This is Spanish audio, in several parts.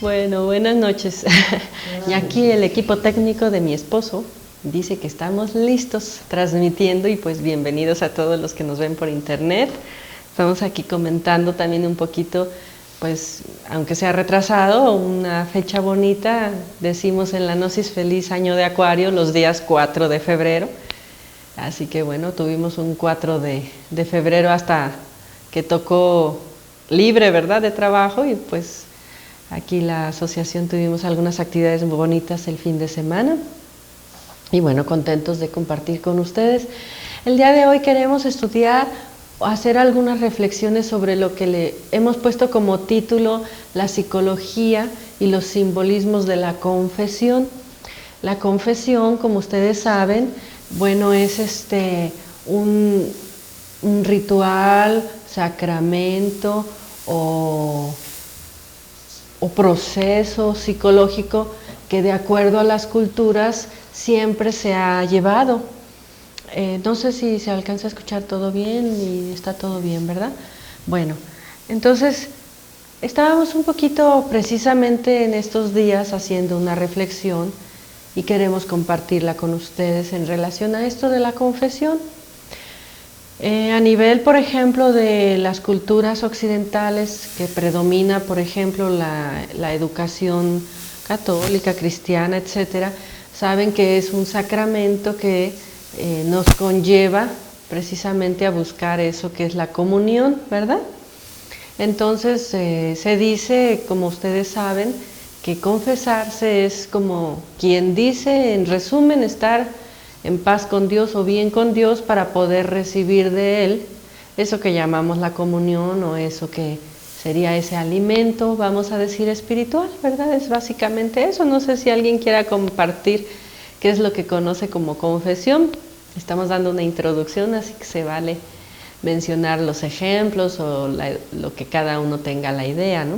Bueno, buenas noches. Y aquí el equipo técnico de mi esposo dice que estamos listos transmitiendo y pues bienvenidos a todos los que nos ven por internet. Estamos aquí comentando también un poquito, pues aunque sea retrasado, una fecha bonita. Decimos en la Gnosis feliz año de Acuario los días 4 de febrero. Así que bueno, tuvimos un 4 de febrero hasta que tocó libre, ¿verdad?, de trabajo, y pues aquí la asociación tuvimos algunas actividades muy bonitas el fin de semana y bueno, contentos de compartir con ustedes. El día de hoy queremos estudiar o hacer algunas reflexiones sobre lo que le hemos puesto como título la psicología y los simbolismos de la confesión. La confesión, como ustedes saben, bueno, es un ritual, sacramento o proceso psicológico que de acuerdo a las culturas siempre se ha llevado. No sé si se alcanza a escuchar todo bien y está todo bien, ¿verdad? Bueno, entonces estábamos un poquito precisamente en estos días haciendo una reflexión y queremos compartirla con ustedes en relación a esto de la confesión. A nivel, por ejemplo, de las culturas occidentales, que predomina, por ejemplo, la educación católica, cristiana, etcétera, saben que es un sacramento que nos conlleva precisamente a buscar eso que es la comunión, ¿verdad? Entonces, se dice, como ustedes saben, que confesarse es como quien dice, en resumen, estar en paz con Dios o bien con Dios para poder recibir de Él eso que llamamos la comunión o eso que sería ese alimento, vamos a decir, espiritual, ¿verdad? Es básicamente eso. No sé si alguien quiera compartir qué es lo que conoce como confesión. Estamos dando una introducción, así que se vale mencionar los ejemplos o lo que cada uno tenga la idea, ¿no?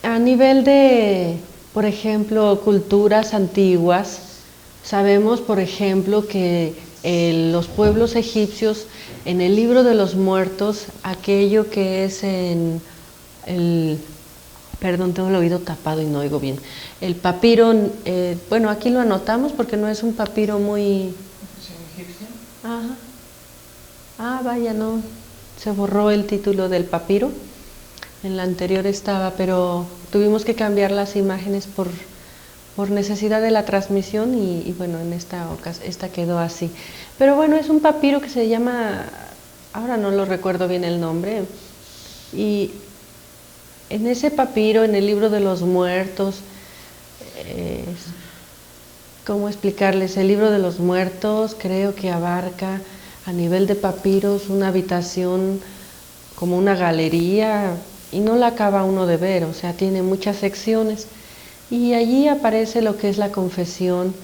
A nivel de, por ejemplo, culturas antiguas, sabemos, por ejemplo, que los pueblos egipcios, en el libro de los muertos, aquello que es en el, perdón, tengo el oído tapado y no oigo bien, el papiro, bueno, aquí lo anotamos porque no es un papiro muy... egipcio? Ajá. Ah, vaya, no, se borró el título del papiro. En la anterior estaba, pero tuvimos que cambiar las imágenes por necesidad de la transmisión y bueno, en esta quedó así. Pero bueno, es un papiro que se llama, ahora no lo recuerdo bien el nombre, y en ese papiro, en el libro de los muertos, ¿cómo explicarles? El libro de los muertos creo que abarca a nivel de papiros una habitación como una galería y no la acaba uno de ver, o sea, tiene muchas secciones. Y allí aparece lo que es la confesión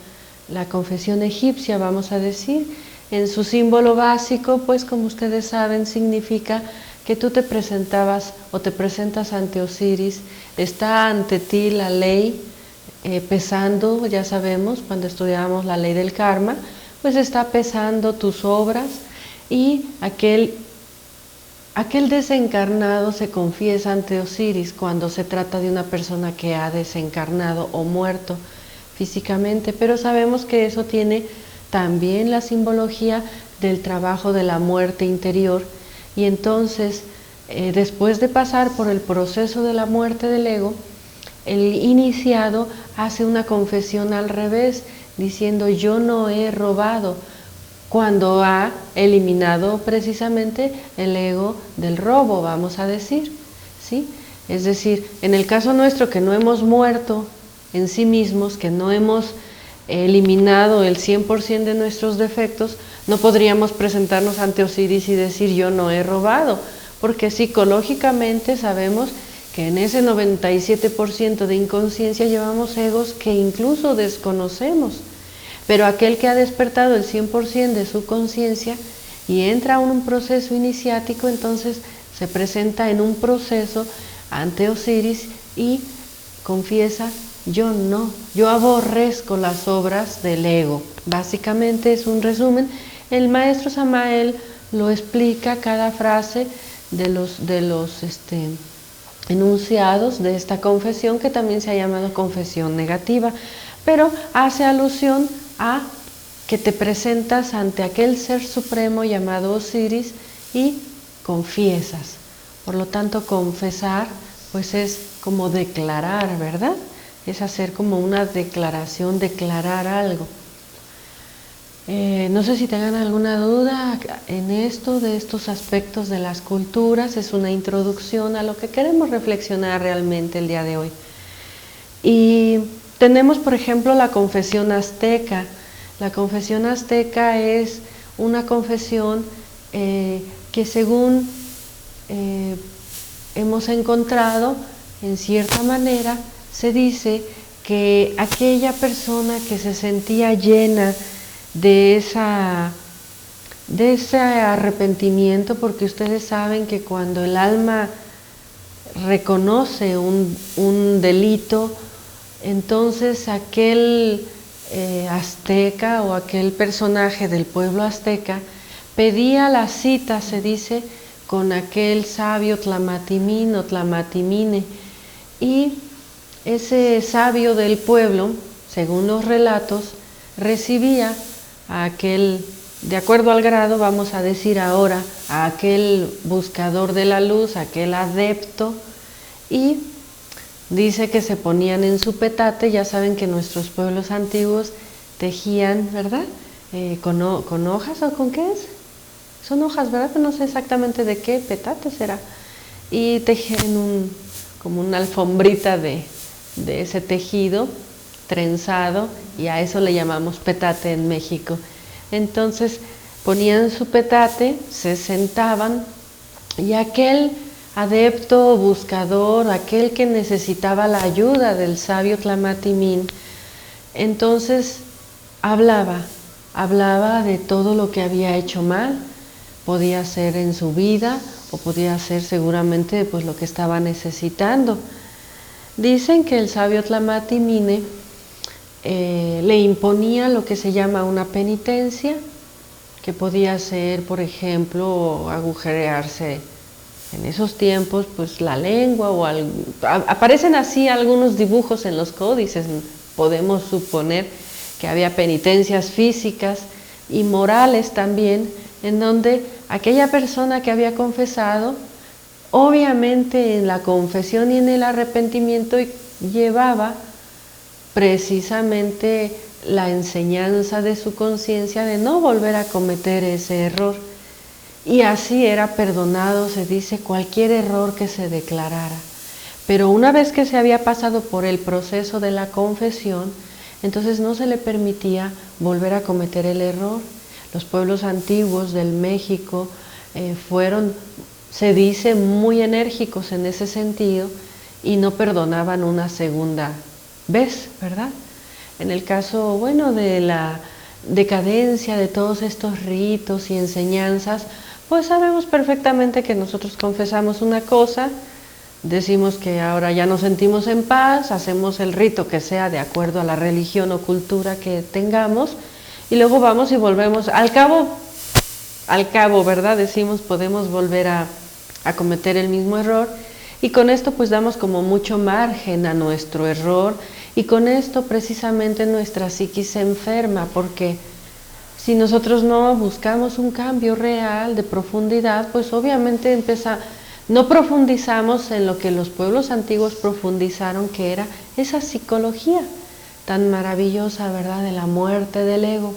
egipcia, vamos a decir. En su símbolo básico, pues como ustedes saben, significa que tú te presentabas o te presentas ante Osiris, está ante ti la ley pesando, ya sabemos, cuando estudiamos la ley del karma, pues está pesando tus obras y aquel desencarnado se confiesa ante Osiris cuando se trata de una persona que ha desencarnado o muerto físicamente, pero sabemos que eso tiene también la simbología del trabajo de la muerte interior y entonces después de pasar por el proceso de la muerte del ego, el iniciado hace una confesión al revés, diciendo yo no he robado, cuando ha eliminado precisamente el ego del robo, vamos a decir, ¿sí? Es decir, en el caso nuestro que no hemos muerto en sí mismos, que no hemos eliminado el 100% de nuestros defectos, no podríamos presentarnos ante Osiris y decir yo no he robado, porque psicológicamente sabemos que en ese 97% de inconsciencia llevamos egos que incluso desconocemos. Pero aquel que ha despertado el 100% de su conciencia y entra a un proceso iniciático, entonces se presenta en un proceso ante Osiris y confiesa, yo no, yo aborrezco las obras del ego. Básicamente es un resumen. El maestro Samael lo explica cada frase de los enunciados de esta confesión, que también se ha llamado confesión negativa, pero hace alusión a que te presentas ante aquel ser supremo llamado Osiris y confiesas. Por lo tanto, confesar pues es como declarar, ¿verdad? Es hacer como una declaración, declarar algo. No sé si tengan alguna duda en esto, de estos aspectos de las culturas. Es una introducción a lo que queremos reflexionar realmente el día de hoy. Y tenemos, por ejemplo, la confesión azteca. La confesión azteca es una confesión que según hemos encontrado, en cierta manera, se dice que aquella persona que se sentía llena de ese arrepentimiento, porque ustedes saben que cuando el alma reconoce un delito, entonces aquel azteca o aquel personaje del pueblo azteca pedía la cita, se dice, con aquel sabio Tlamatimín o Tlamatimine, y ese sabio del pueblo, según los relatos, recibía a aquel, de acuerdo al grado, vamos a decir ahora, a aquel buscador de la luz, aquel adepto, y dice que se ponían en su petate. Ya saben que nuestros pueblos antiguos tejían, ¿verdad? Con hojas, ¿o con qué es? Son hojas, ¿verdad? Pero no sé exactamente de qué petate será. Y tejían como una alfombrita de ese tejido trenzado, y a eso le llamamos petate en México. Entonces ponían su petate, se sentaban, y aquel adepto, buscador, aquel que necesitaba la ayuda del sabio Tlamatimín, entonces hablaba de todo lo que había hecho mal, podía ser en su vida o podía ser seguramente pues lo que estaba necesitando. Dicen que el sabio Tlamatimine le imponía lo que se llama una penitencia, que podía ser, por ejemplo, agujerearse en esos tiempos pues la lengua, o aparecen así algunos dibujos en los códices. Podemos suponer que había penitencias físicas y morales también, en donde aquella persona que había confesado, obviamente en la confesión y en el arrepentimiento, llevaba precisamente la enseñanza de su conciencia de no volver a cometer ese error. Y así era perdonado, se dice, cualquier error que se declarara. Pero una vez que se había pasado por el proceso de la confesión, entonces no se le permitía volver a cometer el error. Los pueblos antiguos del México fueron, se dice, muy enérgicos en ese sentido, y no perdonaban una segunda vez, ¿verdad? En el caso, bueno, de la decadencia de todos estos ritos y enseñanzas, pues sabemos perfectamente que nosotros confesamos una cosa, decimos que ahora ya nos sentimos en paz, hacemos el rito que sea de acuerdo a la religión o cultura que tengamos, y luego vamos y volvemos, al cabo, ¿verdad? Decimos, podemos volver a cometer el mismo error, y con esto pues damos como mucho margen a nuestro error, y con esto precisamente nuestra psiquis se enferma, porque si nosotros no buscamos un cambio real de profundidad, pues obviamente no profundizamos en lo que los pueblos antiguos profundizaron, que era esa psicología tan maravillosa, ¿verdad?, de la muerte del ego.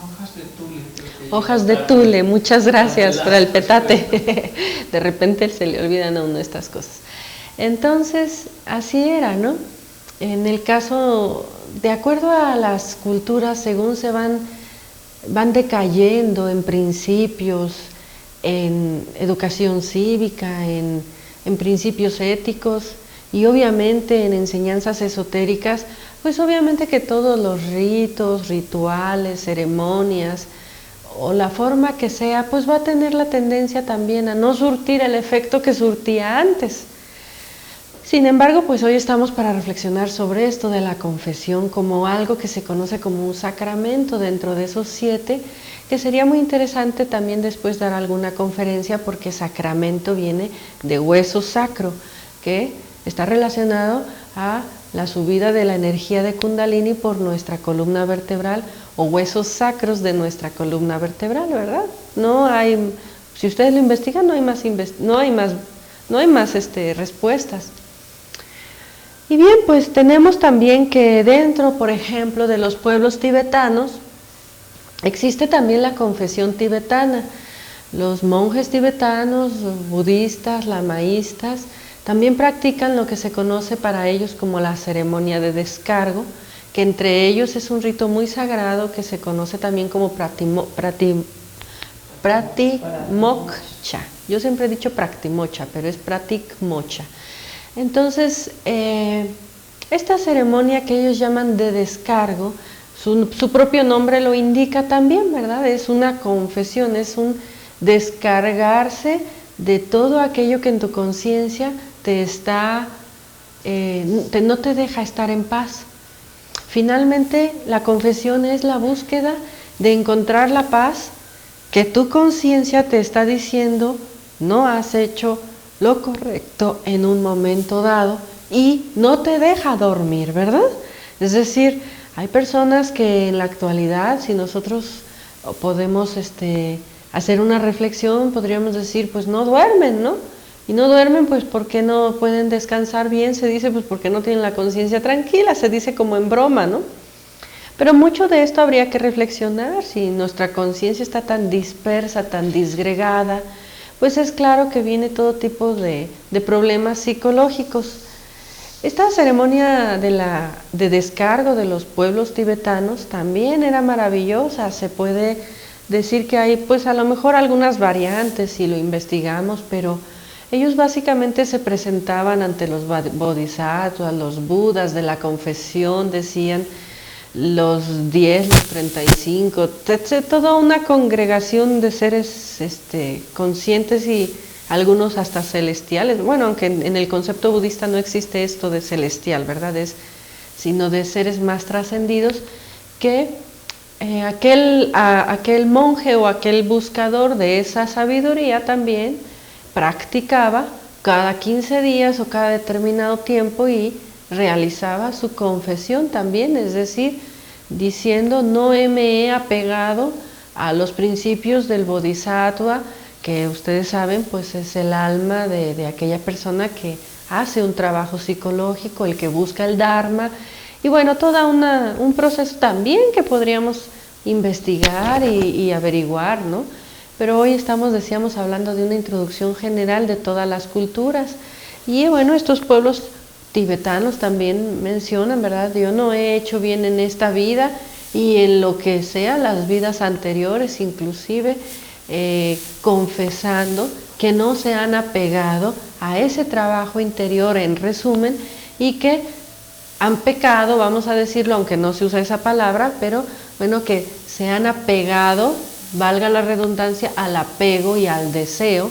Hojas de tule. Hojas de tule, muchas gracias por el petate. De repente se le olvidan a uno estas cosas. Entonces, así era, ¿no? En el caso, de acuerdo a las culturas, según se van decayendo en principios, en educación cívica, en principios éticos, y obviamente en enseñanzas esotéricas, pues obviamente que todos los ritos, rituales, ceremonias, o la forma que sea, pues va a tener la tendencia también a no surtir el efecto que surtía antes. Sin embargo, pues hoy estamos para reflexionar sobre esto de la confesión como algo que se conoce como un sacramento dentro de esos 7, que sería muy interesante también después dar alguna conferencia, porque sacramento viene de hueso sacro, que está relacionado a la subida de la energía de Kundalini por nuestra columna vertebral, o huesos sacros de nuestra columna vertebral, ¿verdad? No hay, si ustedes lo investigan, no hay más respuestas. Y bien, pues tenemos también que dentro, por ejemplo, de los pueblos tibetanos, existe también la confesión tibetana. Los monjes tibetanos, budistas, lamaístas, también practican lo que se conoce para ellos como la ceremonia de descargo, que entre ellos es un rito muy sagrado que se conoce también como pratimoksha. Yo siempre he dicho praktimoksha, pero es pratikmoksha. Entonces, esta ceremonia que ellos llaman de descargo, su propio nombre lo indica también, ¿verdad? Es una confesión, es un descargarse de todo aquello que en tu conciencia no te deja estar en paz. Finalmente, la confesión es la búsqueda de encontrar la paz que tu conciencia te está diciendo no has hecho lo correcto en un momento dado y no te deja dormir, ¿verdad? Es decir, hay personas que en la actualidad, si nosotros podemos hacer una reflexión, podríamos decir, pues no duermen, ¿no? Y no duermen, pues porque no pueden descansar bien, se dice, pues porque no tienen la conciencia tranquila, se dice como en broma, ¿no? Pero mucho de esto habría que reflexionar. Si nuestra conciencia está tan dispersa, tan disgregada, pues es claro que viene todo tipo de problemas psicológicos. Esta ceremonia de descargo de los pueblos tibetanos también era maravillosa. Se puede decir que hay pues a lo mejor algunas variantes si lo investigamos, pero ellos básicamente se presentaban ante los bodhisattvas, los budas de la confesión, decían los 10, los 35, toda una congregación de seres conscientes y algunos hasta celestiales. Bueno, aunque en el concepto budista no existe esto de celestial, ¿verdad? Sino de seres más trascendidos, que aquel monje o aquel buscador de esa sabiduría también practicaba cada 15 días o cada determinado tiempo y realizaba su confesión también, es decir, diciendo no me he apegado a los principios del bodhisattva, que ustedes saben pues es el alma de aquella persona que hace un trabajo psicológico, el que busca el dharma, y bueno, todo un proceso también que podríamos investigar y averiguar, ¿no? Pero hoy decíamos, hablando de una introducción general de todas las culturas, y bueno, estos pueblos tibetanos también mencionan, ¿verdad? Yo no he hecho bien en esta vida y en lo que sea, las vidas anteriores, inclusive confesando que no se han apegado a ese trabajo interior, en resumen, y que han pecado, vamos a decirlo, aunque no se usa esa palabra, pero bueno, que se han apegado, valga la redundancia, al apego y al deseo,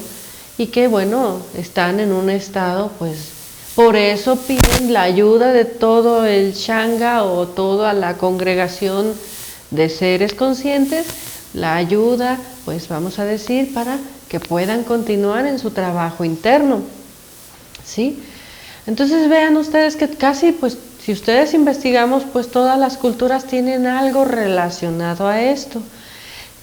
y que bueno, están en un estado pues. Por eso piden la ayuda de todo el Shanga o toda la congregación de seres conscientes, la ayuda, pues vamos a decir, para que puedan continuar en su trabajo interno, ¿sí? Entonces vean ustedes que casi, pues, si ustedes investigamos, pues todas las culturas tienen algo relacionado a esto.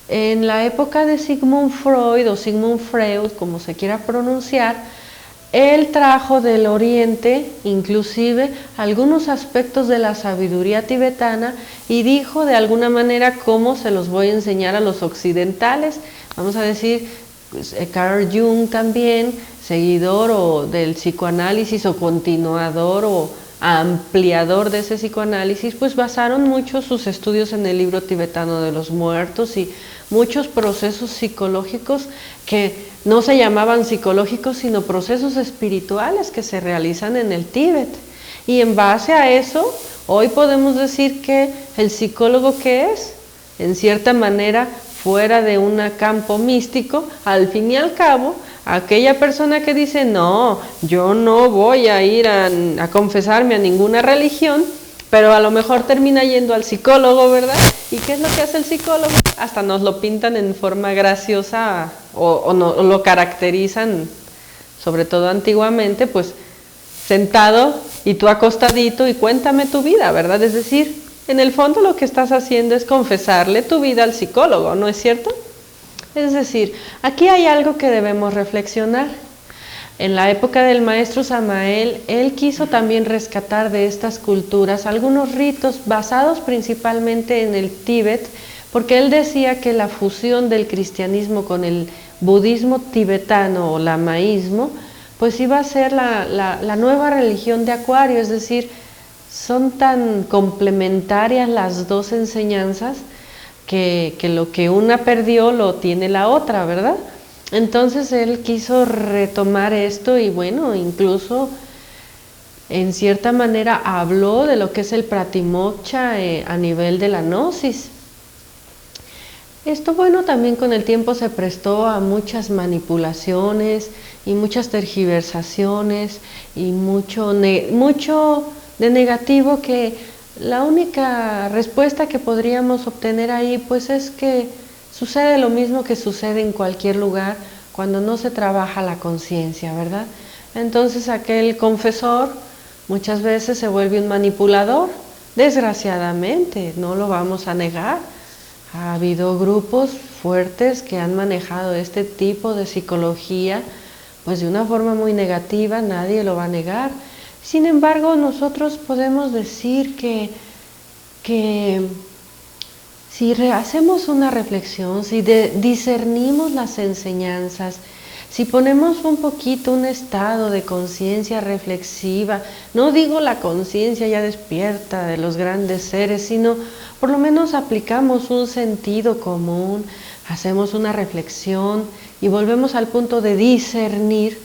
En la época de Sigmund Freud o Sigmund Freud, como se quiera pronunciar, él trajo del Oriente, inclusive, algunos aspectos de la sabiduría tibetana y dijo de alguna manera cómo se los voy a enseñar a los occidentales. Vamos a decir, pues, Carl Jung también, seguidor del psicoanálisis o continuador o ampliador de ese psicoanálisis, pues basaron mucho sus estudios en el libro tibetano de los muertos y muchos procesos psicológicos que no se llamaban psicológicos, sino procesos espirituales que se realizan en el Tíbet. Y en base a eso, hoy podemos decir que el psicólogo, ¿qué es? En cierta manera, fuera de un campo místico, al fin y al cabo, Aquella persona que dice, no, yo no voy a ir a confesarme a ninguna religión, pero a lo mejor termina yendo al psicólogo, ¿verdad? ¿Y qué es lo que hace el psicólogo? Hasta nos lo pintan en forma graciosa o lo caracterizan, sobre todo antiguamente, pues sentado y tú acostadito y cuéntame tu vida, ¿verdad? Es decir, en el fondo lo que estás haciendo es confesarle tu vida al psicólogo, ¿no es cierto? Es decir, aquí hay algo que debemos reflexionar. En la época del maestro Samael, él quiso también rescatar de estas culturas algunos ritos basados principalmente en el Tíbet, porque él decía que la fusión del cristianismo con el budismo tibetano o lamaísmo, pues iba a ser la nueva religión de Acuario, es decir, son tan complementarias las dos enseñanzas que lo que una perdió lo tiene la otra, ¿verdad? Entonces él quiso retomar esto y bueno, incluso en cierta manera habló de lo que es el pratimoksha a nivel de la gnosis. Esto bueno también con el tiempo se prestó a muchas manipulaciones y muchas tergiversaciones y mucho de negativo, que la única respuesta que podríamos obtener ahí pues es que sucede lo mismo que sucede en cualquier lugar cuando no se trabaja la conciencia, ¿verdad? Entonces aquel confesor muchas veces se vuelve un manipulador, desgraciadamente, no lo vamos a negar. Ha habido grupos fuertes que han manejado este tipo de psicología pues de una forma muy negativa, nadie lo va a negar. Sin embargo, nosotros podemos decir que si hacemos una reflexión, si discernimos las enseñanzas, si ponemos un poquito un estado de conciencia reflexiva, no digo la conciencia ya despierta de los grandes seres, sino por lo menos aplicamos un sentido común, hacemos una reflexión y volvemos al punto de discernir,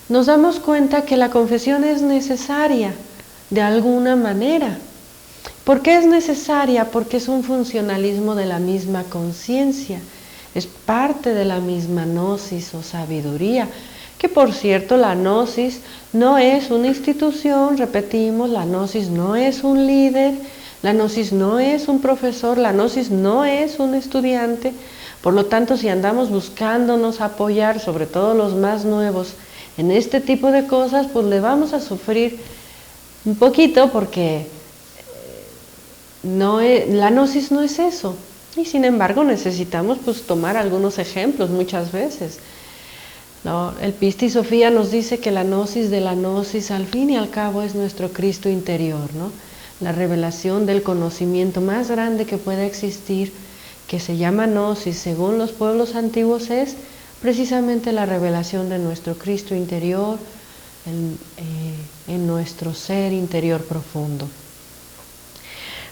nos damos cuenta que la confesión es necesaria de alguna manera. ¿Por qué es necesaria? Porque es un funcionalismo de la misma conciencia, es parte de la misma gnosis o sabiduría, que por cierto la gnosis no es una institución, repetimos, la gnosis no es un líder, la gnosis no es un profesor, la gnosis no es un estudiante. Por lo tanto, si andamos buscándonos apoyar, sobre todo los más nuevos, en este tipo de cosas, pues le vamos a sufrir un poquito porque la gnosis no es eso. Y sin embargo necesitamos pues tomar algunos ejemplos muchas veces. ¿No? El Pisti Sofía nos dice que la gnosis de la gnosis al fin y al cabo es nuestro Cristo interior, ¿no? La revelación del conocimiento más grande que pueda existir, que se llama gnosis según los pueblos antiguos, es precisamente la revelación de nuestro Cristo interior en nuestro ser interior profundo.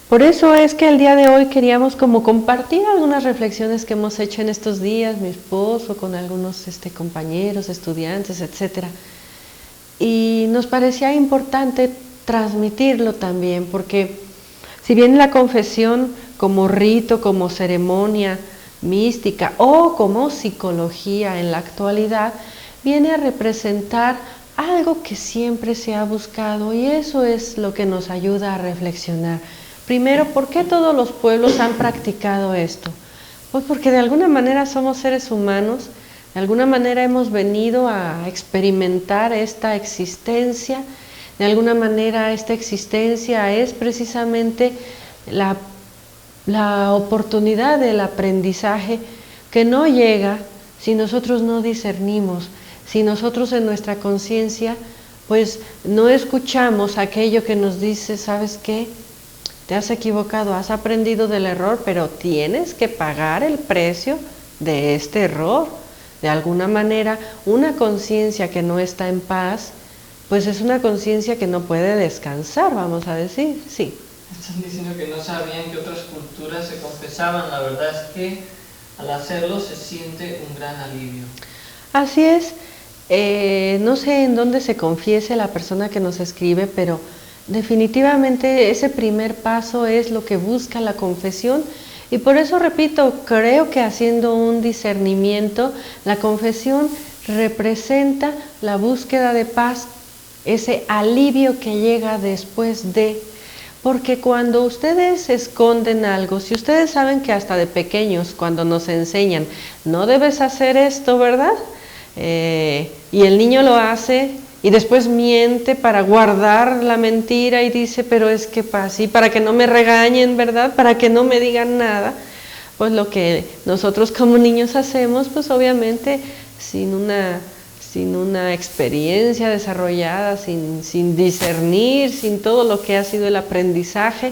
Por eso es que el día de hoy queríamos como compartir algunas reflexiones que hemos hecho en estos días, mi esposo, con algunos compañeros, estudiantes, etcétera. Y nos parecía importante transmitirlo también, porque si bien la confesión como rito, como ceremonia mística o como psicología en la actualidad, viene a representar algo que siempre se ha buscado, y eso es lo que nos ayuda a reflexionar. Primero, ¿por qué todos los pueblos han practicado esto? Pues porque de alguna manera somos seres humanos, de alguna manera hemos venido a experimentar esta existencia, de alguna manera esta existencia es precisamente la oportunidad del aprendizaje que no llega si nosotros no discernimos, si nosotros en nuestra conciencia pues no escuchamos aquello que nos dice, ¿sabes qué? Te has equivocado, has aprendido del error, pero tienes que pagar el precio de este error. De alguna manera, una conciencia que no está en paz, pues es una conciencia que no puede descansar, vamos a decir, sí. Están diciendo que no sabían que otras culturas se confesaban, la verdad es que al hacerlo se siente un gran alivio. Así es, no sé en dónde se confiese la persona que nos escribe, pero definitivamente ese primer paso es lo que busca la confesión, y por eso repito, creo que haciendo un discernimiento, la confesión representa la búsqueda de paz, ese alivio que llega después de... Porque cuando ustedes esconden algo, si ustedes saben que hasta de pequeños, cuando nos enseñan, no debes hacer esto, ¿verdad? Y el niño lo hace y después miente para guardar la mentira y dice, pero es que así, para que no me regañen, ¿verdad? Para que no me digan nada. Pues lo que nosotros como niños hacemos, pues obviamente sin una experiencia desarrollada, sin discernir, sin todo lo que ha sido el aprendizaje,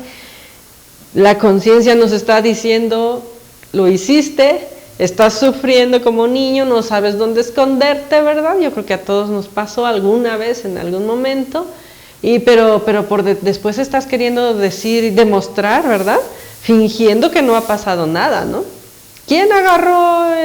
la conciencia nos está diciendo, lo hiciste, estás sufriendo como niño, no sabes dónde esconderte, ¿verdad? Yo creo que a todos nos pasó alguna vez, en algún momento, pero después estás queriendo decir y demostrar, ¿verdad? Fingiendo que no ha pasado nada, ¿no? ¿Quién agarró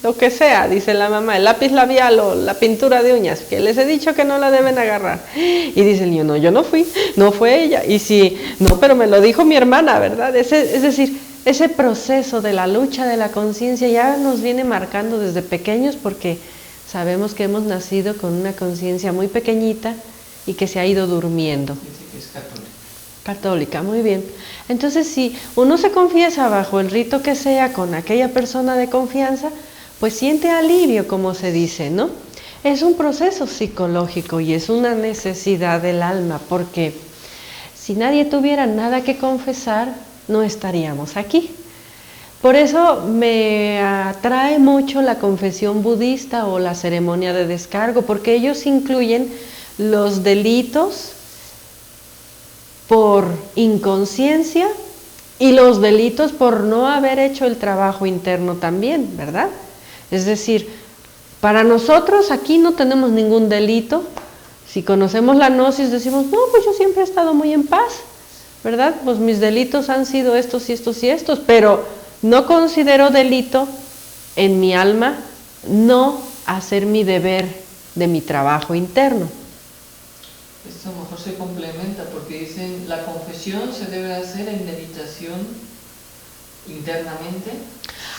lo que sea, dice la mamá, el lápiz labial o la pintura de uñas, que les he dicho que no la deben agarrar? Y dice el niño, no, yo no fui, no fue ella. Y si, no, pero me lo dijo mi hermana, ¿verdad? Es decir, ese proceso de la lucha de la conciencia ya nos viene marcando desde pequeños porque sabemos que hemos nacido con una conciencia muy pequeñita y que se ha ido durmiendo. Dice que es católica. Católica, muy bien. Entonces, si uno se confiesa bajo el rito que sea con aquella persona de confianza, pues siente alivio, como se dice, ¿no? Es un proceso psicológico y es una necesidad del alma, porque si nadie tuviera nada que confesar, no estaríamos aquí. Por eso me atrae mucho la confesión budista o la ceremonia de descargo, porque ellos incluyen los delitos por inconsciencia y los delitos por no haber hecho el trabajo interno también, ¿verdad? Es decir, para nosotros aquí no tenemos ningún delito. Si conocemos la gnosis decimos, no, pues yo siempre he estado muy en paz, ¿verdad? Pues mis delitos han sido estos y estos y estos, pero no considero delito en mi alma no hacer mi deber de mi trabajo interno. Esto a lo mejor se complementa porque dicen la confesión se debe hacer en meditación internamente.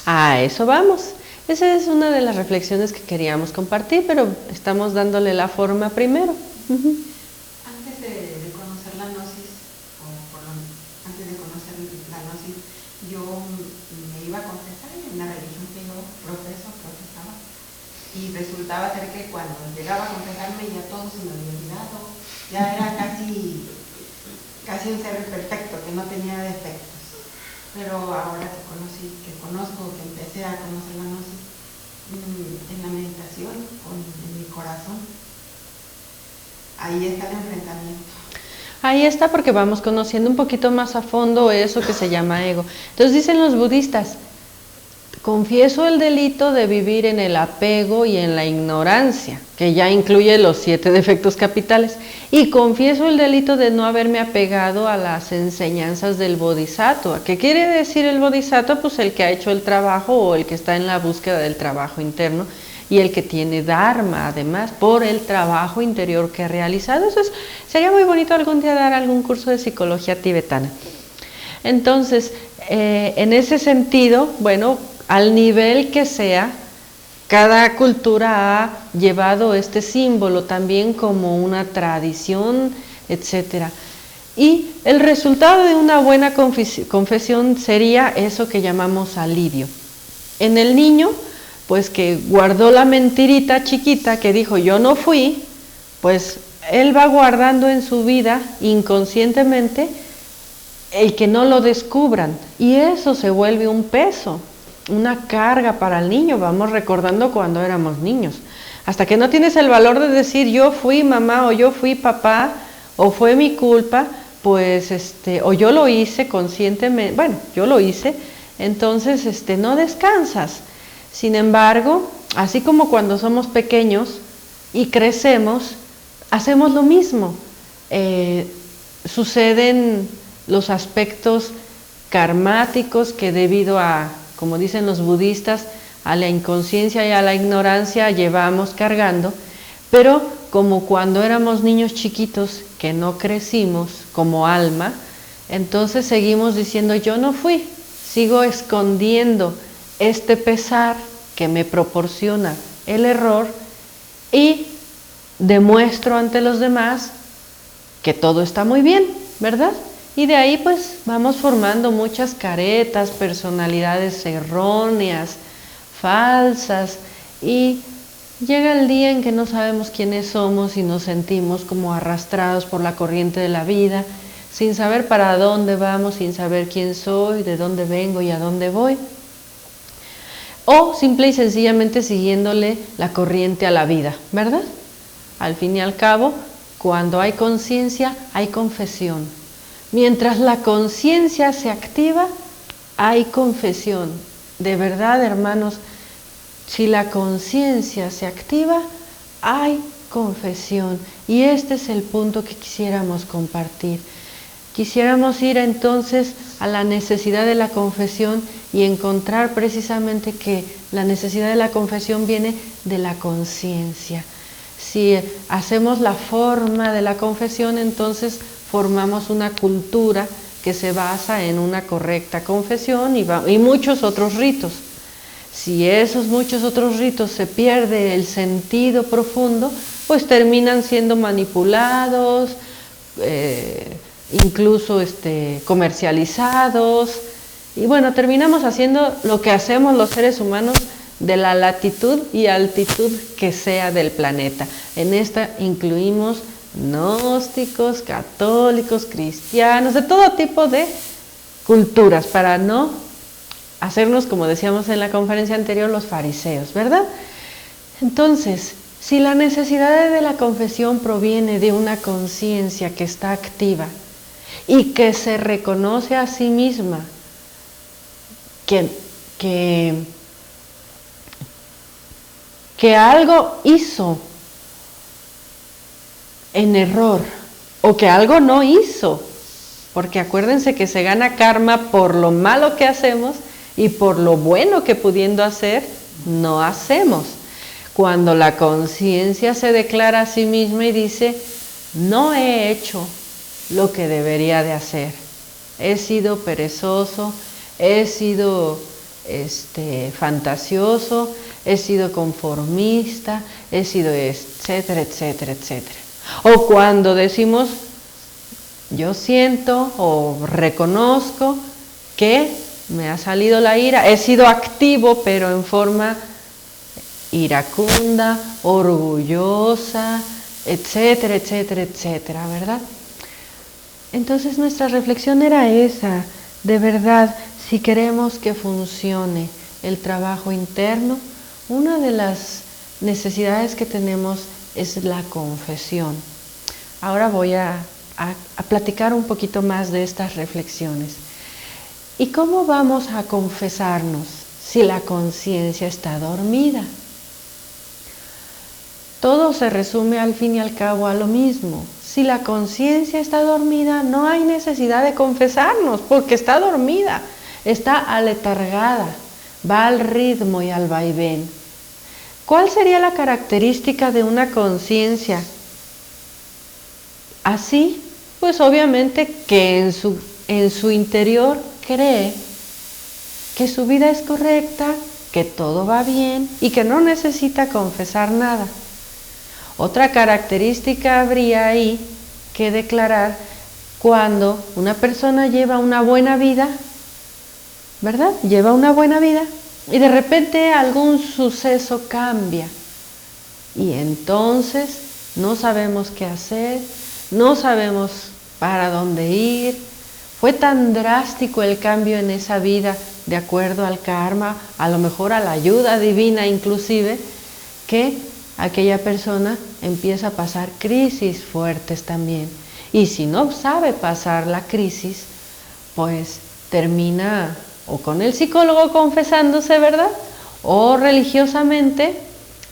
A eso vamos. Esa es una de las reflexiones que queríamos compartir, pero estamos dándole la forma primero. Antes de conocer la gnosis, antes de conocer la gnosis, yo me iba a confesar en la religión que yo profesaba, y resultaba ser que cuando llegaba a confesarme ya todo se me había olvidado, ya era casi un ser perfecto, que no tenía defectos. Pero ahora que conozco, que empecé a conocer la gnosis, en la meditación, en mi corazón, ahí está el enfrentamiento. Ahí está, porque vamos conociendo un poquito más a fondo eso que se llama ego. Entonces dicen los budistas, confieso el delito de vivir en el apego y en la ignorancia, que ya incluye los 7 defectos capitales, y confieso el delito de no haberme apegado a las enseñanzas del bodhisattva. ¿Qué quiere decir el bodhisattva? Pues el que ha hecho el trabajo o el que está en la búsqueda del trabajo interno y el que tiene dharma, además, por el trabajo interior que ha realizado. Sería muy bonito algún día dar algún curso de psicología tibetana. Entonces, en ese sentido, bueno, al nivel que sea, cada cultura ha llevado este símbolo también como una tradición, etc. Y el resultado de una buena confesión sería eso que llamamos alivio. En el niño, pues que guardó la mentirita chiquita que dijo yo no fui, pues él va guardando en su vida inconscientemente el que no lo descubran, y eso se vuelve un peso, una carga para el niño. Vamos recordando cuando éramos niños, hasta que no tienes el valor de decir yo fui mamá o yo fui papá o fue mi culpa, pues o yo lo hice conscientemente, bueno, yo lo hice, entonces no descansas. Sin embargo, así como cuando somos pequeños y crecemos, hacemos lo mismo. Suceden los aspectos karmáticos que debido a, como dicen los budistas, a la inconsciencia y a la ignorancia llevamos cargando, pero como cuando éramos niños chiquitos que no crecimos como alma, entonces seguimos diciendo yo no fui, sigo escondiendo este pesar que me proporciona el error y demuestro ante los demás que todo está muy bien, ¿verdad? Y de ahí pues vamos formando muchas caretas, personalidades erróneas, falsas, y llega el día en que no sabemos quiénes somos y nos sentimos como arrastrados por la corriente de la vida, sin saber para dónde vamos, sin saber quién soy, de dónde vengo y a dónde voy. O simple y sencillamente siguiéndole la corriente a la vida, ¿verdad? Al fin y al cabo, cuando hay conciencia, hay confesión. Mientras la conciencia se activa, hay confesión. De verdad, hermanos, si la conciencia se activa, hay confesión. Y este es el punto que quisiéramos compartir. Quisiéramos ir entonces a la necesidad de la confesión y encontrar precisamente que la necesidad de la confesión viene de la conciencia. Si hacemos la forma de la confesión, entonces formamos una cultura que se basa en una correcta confesión y muchos otros ritos. Si esos muchos otros ritos se pierde el sentido profundo, pues terminan siendo manipulados, incluso comercializados, y bueno, terminamos haciendo lo que hacemos los seres humanos de la latitud y altitud que sea del planeta. En esta incluimos gnósticos, católicos, cristianos, de todo tipo de culturas, para no hacernos, como decíamos en la conferencia anterior, los fariseos, ¿verdad? Entonces, si la necesidad de la confesión proviene de una conciencia que está activa y que se reconoce a sí misma que algo hizo en error o que algo no hizo, porque acuérdense que se gana karma por lo malo que hacemos y por lo bueno que pudiendo hacer no hacemos. Cuando la conciencia se declara a sí misma y dice, no he hecho lo que debería de hacer, he sido perezoso, he sido fantasioso, he sido conformista, he sido etcétera, etcétera, etcétera. O cuando decimos, yo siento o reconozco que me ha salido la ira, he sido activo pero en forma iracunda, orgullosa, etcétera, etcétera, etcétera, ¿verdad? Entonces nuestra reflexión era esa, de verdad, si queremos que funcione el trabajo interno, una de las necesidades que tenemos es la confesión. Ahora voy a platicar un poquito más de estas reflexiones. ¿Y cómo vamos a confesarnos si la conciencia está dormida? Todo se resume al fin y al cabo a lo mismo. Si la conciencia está dormida, no hay necesidad de confesarnos, porque está dormida, está aletargada, va al ritmo y al vaivén. ¿Cuál sería la característica de una conciencia así? Pues obviamente que en su interior cree que su vida es correcta, que todo va bien y que no necesita confesar nada. Otra característica habría ahí que declarar cuando una persona lleva una buena vida, ¿verdad? Lleva una buena vida y de repente algún suceso cambia y entonces no sabemos qué hacer, no sabemos para dónde ir. Fue tan drástico el cambio en esa vida de acuerdo al karma, a lo mejor a la ayuda divina inclusive, que aquella persona empieza a pasar crisis fuertes también. Y si no sabe pasar la crisis, pues termina o con el psicólogo confesándose, ¿verdad? O religiosamente,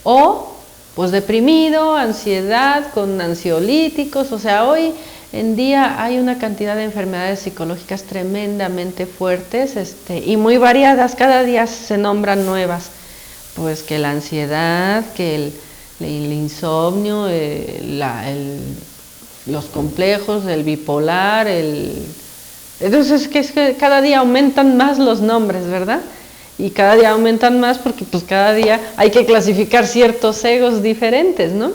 o pues deprimido, ansiedad, con ansiolíticos. O sea, hoy en día hay una cantidad de enfermedades psicológicas tremendamente fuertes y muy variadas. Cada día se nombran nuevas. Pues que la ansiedad, que el insomnio, los complejos, el bipolar, entonces es que cada día aumentan más los nombres, ¿verdad? y cada día aumentan más porque pues cada día hay que clasificar ciertos egos diferentes, ¿no?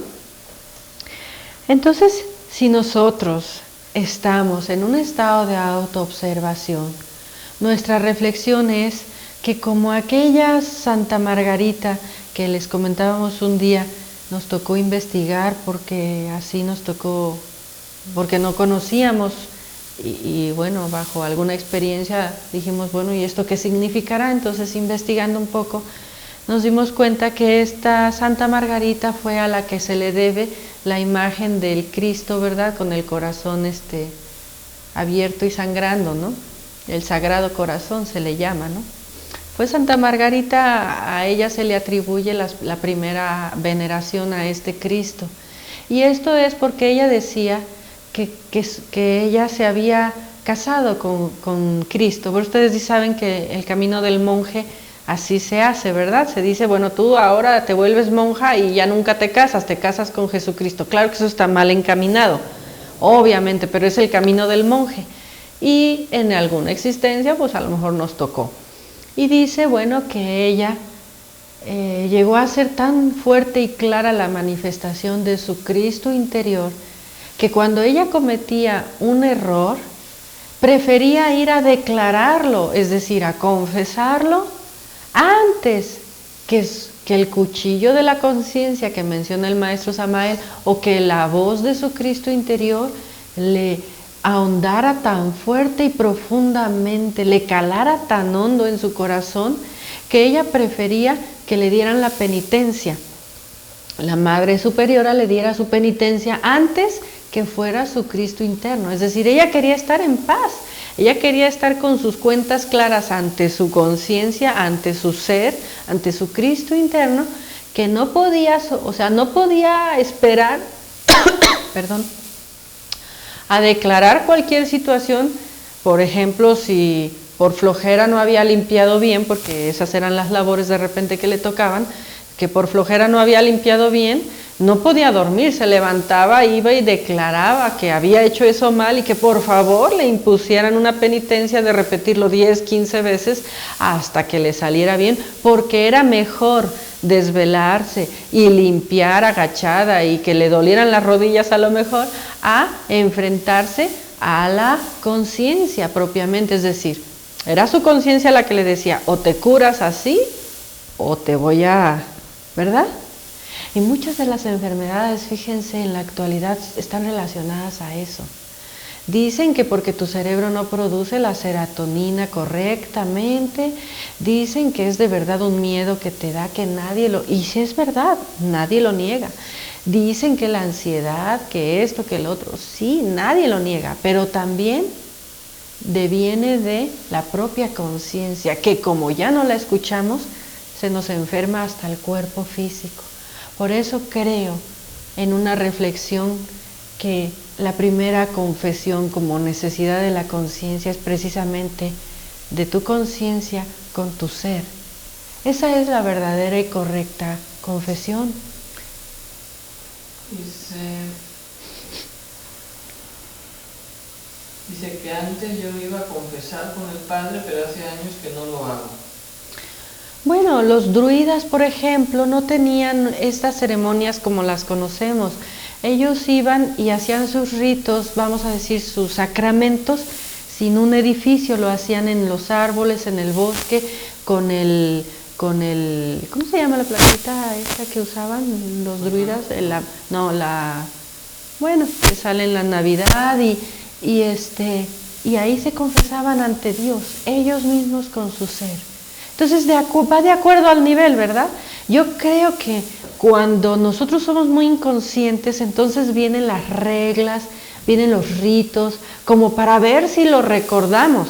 Entonces, si nosotros estamos en un estado de autoobservación, nuestra reflexión es que como aquella Santa Margarita que les comentábamos un día, nos tocó investigar porque así nos tocó, porque no conocíamos y bueno, bajo alguna experiencia dijimos, bueno, ¿y esto qué significará? Entonces investigando un poco nos dimos cuenta que esta Santa Margarita fue a la que se le debe la imagen del Cristo, ¿verdad? Con el corazón abierto y sangrando, ¿no? El Sagrado Corazón se le llama, ¿no? Fue Santa Margarita, a ella se le atribuye la primera veneración a este Cristo. Y esto es porque ella decía que ella se había casado con Cristo. Pero ustedes saben que el camino del monje así se hace, ¿verdad? Se dice, bueno, tú ahora te vuelves monja y ya nunca te casas con Jesucristo. Claro que eso está mal encaminado, obviamente, pero es el camino del monje. Y en alguna existencia, pues a lo mejor nos tocó. Y dice, bueno, que ella llegó a ser tan fuerte y clara la manifestación de su Cristo interior, que cuando ella cometía un error, prefería ir a declararlo, es decir, a confesarlo, antes que el cuchillo de la conciencia que menciona el maestro Samael, o que la voz de su Cristo interior le ahondara tan fuerte y profundamente, le calara tan hondo en su corazón, que ella prefería que le dieran la penitencia. La Madre Superiora le diera su penitencia antes que fuera su Cristo interno. Es decir, ella quería estar en paz, ella quería estar con sus cuentas claras ante su conciencia, ante su ser, ante su Cristo interno, que no podía, no podía esperar, perdón, a declarar cualquier situación. Por ejemplo, si por flojera no había limpiado bien, porque esas eran las labores de repente que le tocaban, que por flojera no había limpiado bien, no podía dormir, se levantaba, iba y declaraba que había hecho eso mal y que por favor le impusieran una penitencia de repetirlo 10, 15 veces hasta que le saliera bien, porque era mejor desvelarse y limpiar agachada y que le dolieran las rodillas a lo mejor, a enfrentarse a la conciencia propiamente. Es decir, era su conciencia la que le decía, o te curas así o te voy a, ¿verdad? Y muchas de las enfermedades, fíjense, en la actualidad están relacionadas a eso. Dicen que porque tu cerebro no produce la serotonina correctamente, dicen que es de verdad un miedo que te da, que nadie lo... Y si es verdad, nadie lo niega. Dicen que la ansiedad, que esto, que el otro, sí, nadie lo niega, pero también deviene de la propia conciencia, que como ya no la escuchamos, se nos enferma hasta el cuerpo físico. Por eso creo en una reflexión que la primera confesión como necesidad de la conciencia es precisamente de tu conciencia con tu ser. Esa es la verdadera y correcta confesión. Dice que antes yo me iba a confesar con el Padre, pero hace años que no lo hago. Bueno, los druidas, por ejemplo, no tenían estas ceremonias como las conocemos. Ellos iban y hacían sus ritos, vamos a decir, sus sacramentos, sin un edificio, lo hacían en los árboles, en el bosque, con el ¿cómo se llama la plantita esta que usaban los druidas? Bueno, que sale en la Navidad y ahí se confesaban ante Dios, ellos mismos con su ser. Entonces va de acuerdo al nivel, ¿verdad? Yo creo que cuando nosotros somos muy inconscientes, entonces vienen las reglas, vienen los ritos, como para ver si lo recordamos.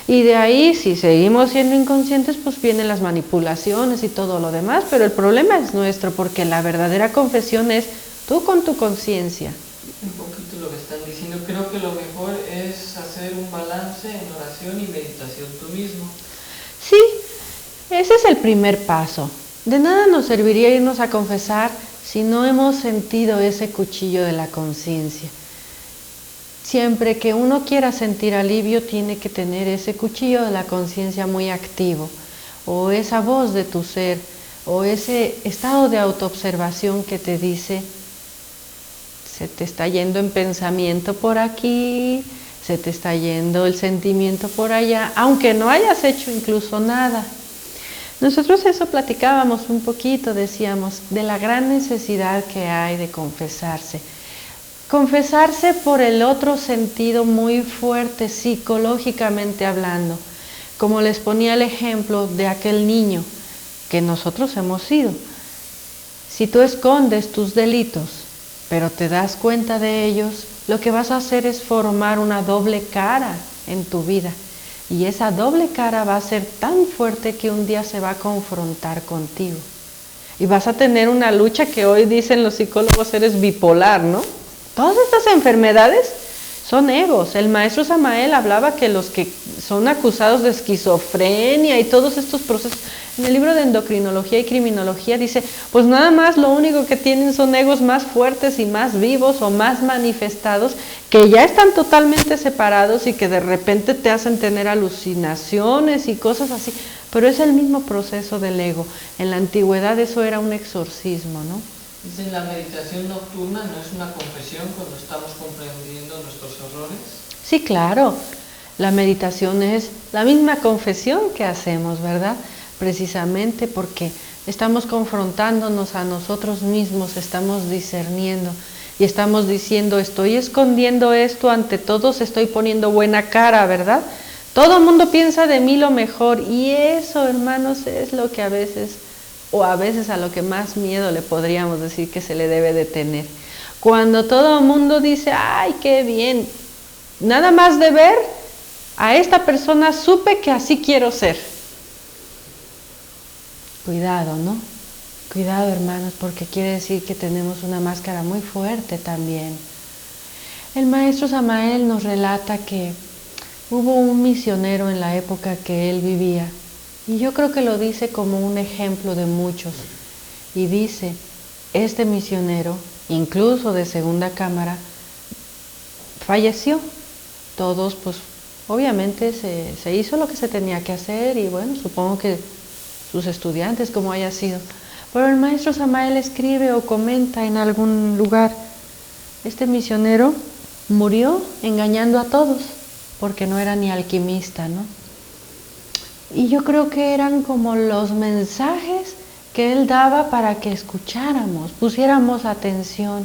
Y de ahí, si seguimos siendo inconscientes, pues vienen las manipulaciones y todo lo demás, pero el problema es nuestro, porque la verdadera confesión es tú con tu conciencia. Un poquito lo que están diciendo, creo que lo mejor es hacer un balance en oración y meditación tú mismo. Sí, ese es el primer paso. De nada nos serviría irnos a confesar si no hemos sentido ese cuchillo de la conciencia. Siempre que uno quiera sentir alivio, tiene que tener ese cuchillo de la conciencia muy activo. o esa voz de tu ser, o ese estado de autoobservación que te dice, se te está yendo en pensamiento por aquí, se te está yendo el sentimiento por allá, aunque no hayas hecho incluso nada. Nosotros eso platicábamos un poquito, decíamos, de la gran necesidad que hay de confesarse. Confesarse por el otro sentido muy fuerte, psicológicamente hablando. Como les ponía el ejemplo de aquel niño que nosotros hemos sido. Si tú escondes tus delitos, pero te das cuenta de ellos, lo que vas a hacer es formar una doble cara en tu vida. Y esa doble cara va a ser tan fuerte que un día se va a confrontar contigo. Y vas a tener una lucha que hoy dicen los psicólogos, eres bipolar, ¿no? Todas estas enfermedades son egos. El maestro Samael hablaba que los que son acusados de esquizofrenia y todos estos procesos, en el libro de endocrinología y criminología dice, pues nada más lo único que tienen son egos más fuertes y más vivos o más manifestados, que ya están totalmente separados y que de repente te hacen tener alucinaciones y cosas así, pero es el mismo proceso del ego. En la antigüedad eso era un exorcismo, ¿no? Dice, la meditación nocturna no es una confesión cuando estamos comprendiendo nuestros errores. Sí, claro. La meditación es la misma confesión que hacemos, ¿verdad? Precisamente porque estamos confrontándonos a nosotros mismos, estamos discerniendo y estamos diciendo, estoy escondiendo esto ante todos, estoy poniendo buena cara, ¿verdad? Todo el mundo piensa de mí lo mejor y eso, hermanos, es lo que a veces a lo que más miedo le podríamos decir que se le debe de tener. Cuando todo el mundo dice, ay, qué bien, nada más de ver a esta persona supe que así quiero ser. Cuidado, ¿no? Cuidado, hermanos, porque quiere decir que tenemos una máscara muy fuerte también. El maestro Samael nos relata que hubo un misionero en la época que él vivía, y yo creo que lo dice como un ejemplo de muchos. Y dice, este misionero, incluso de segunda cámara, falleció. Todos, pues, obviamente se hizo lo que se tenía que hacer y bueno, supongo que sus estudiantes, como haya sido. Pero el maestro Samael escribe o comenta en algún lugar, este misionero murió engañando a todos, porque no era ni alquimista, ¿no? Y yo creo que eran como los mensajes que él daba para que escucháramos, pusiéramos atención.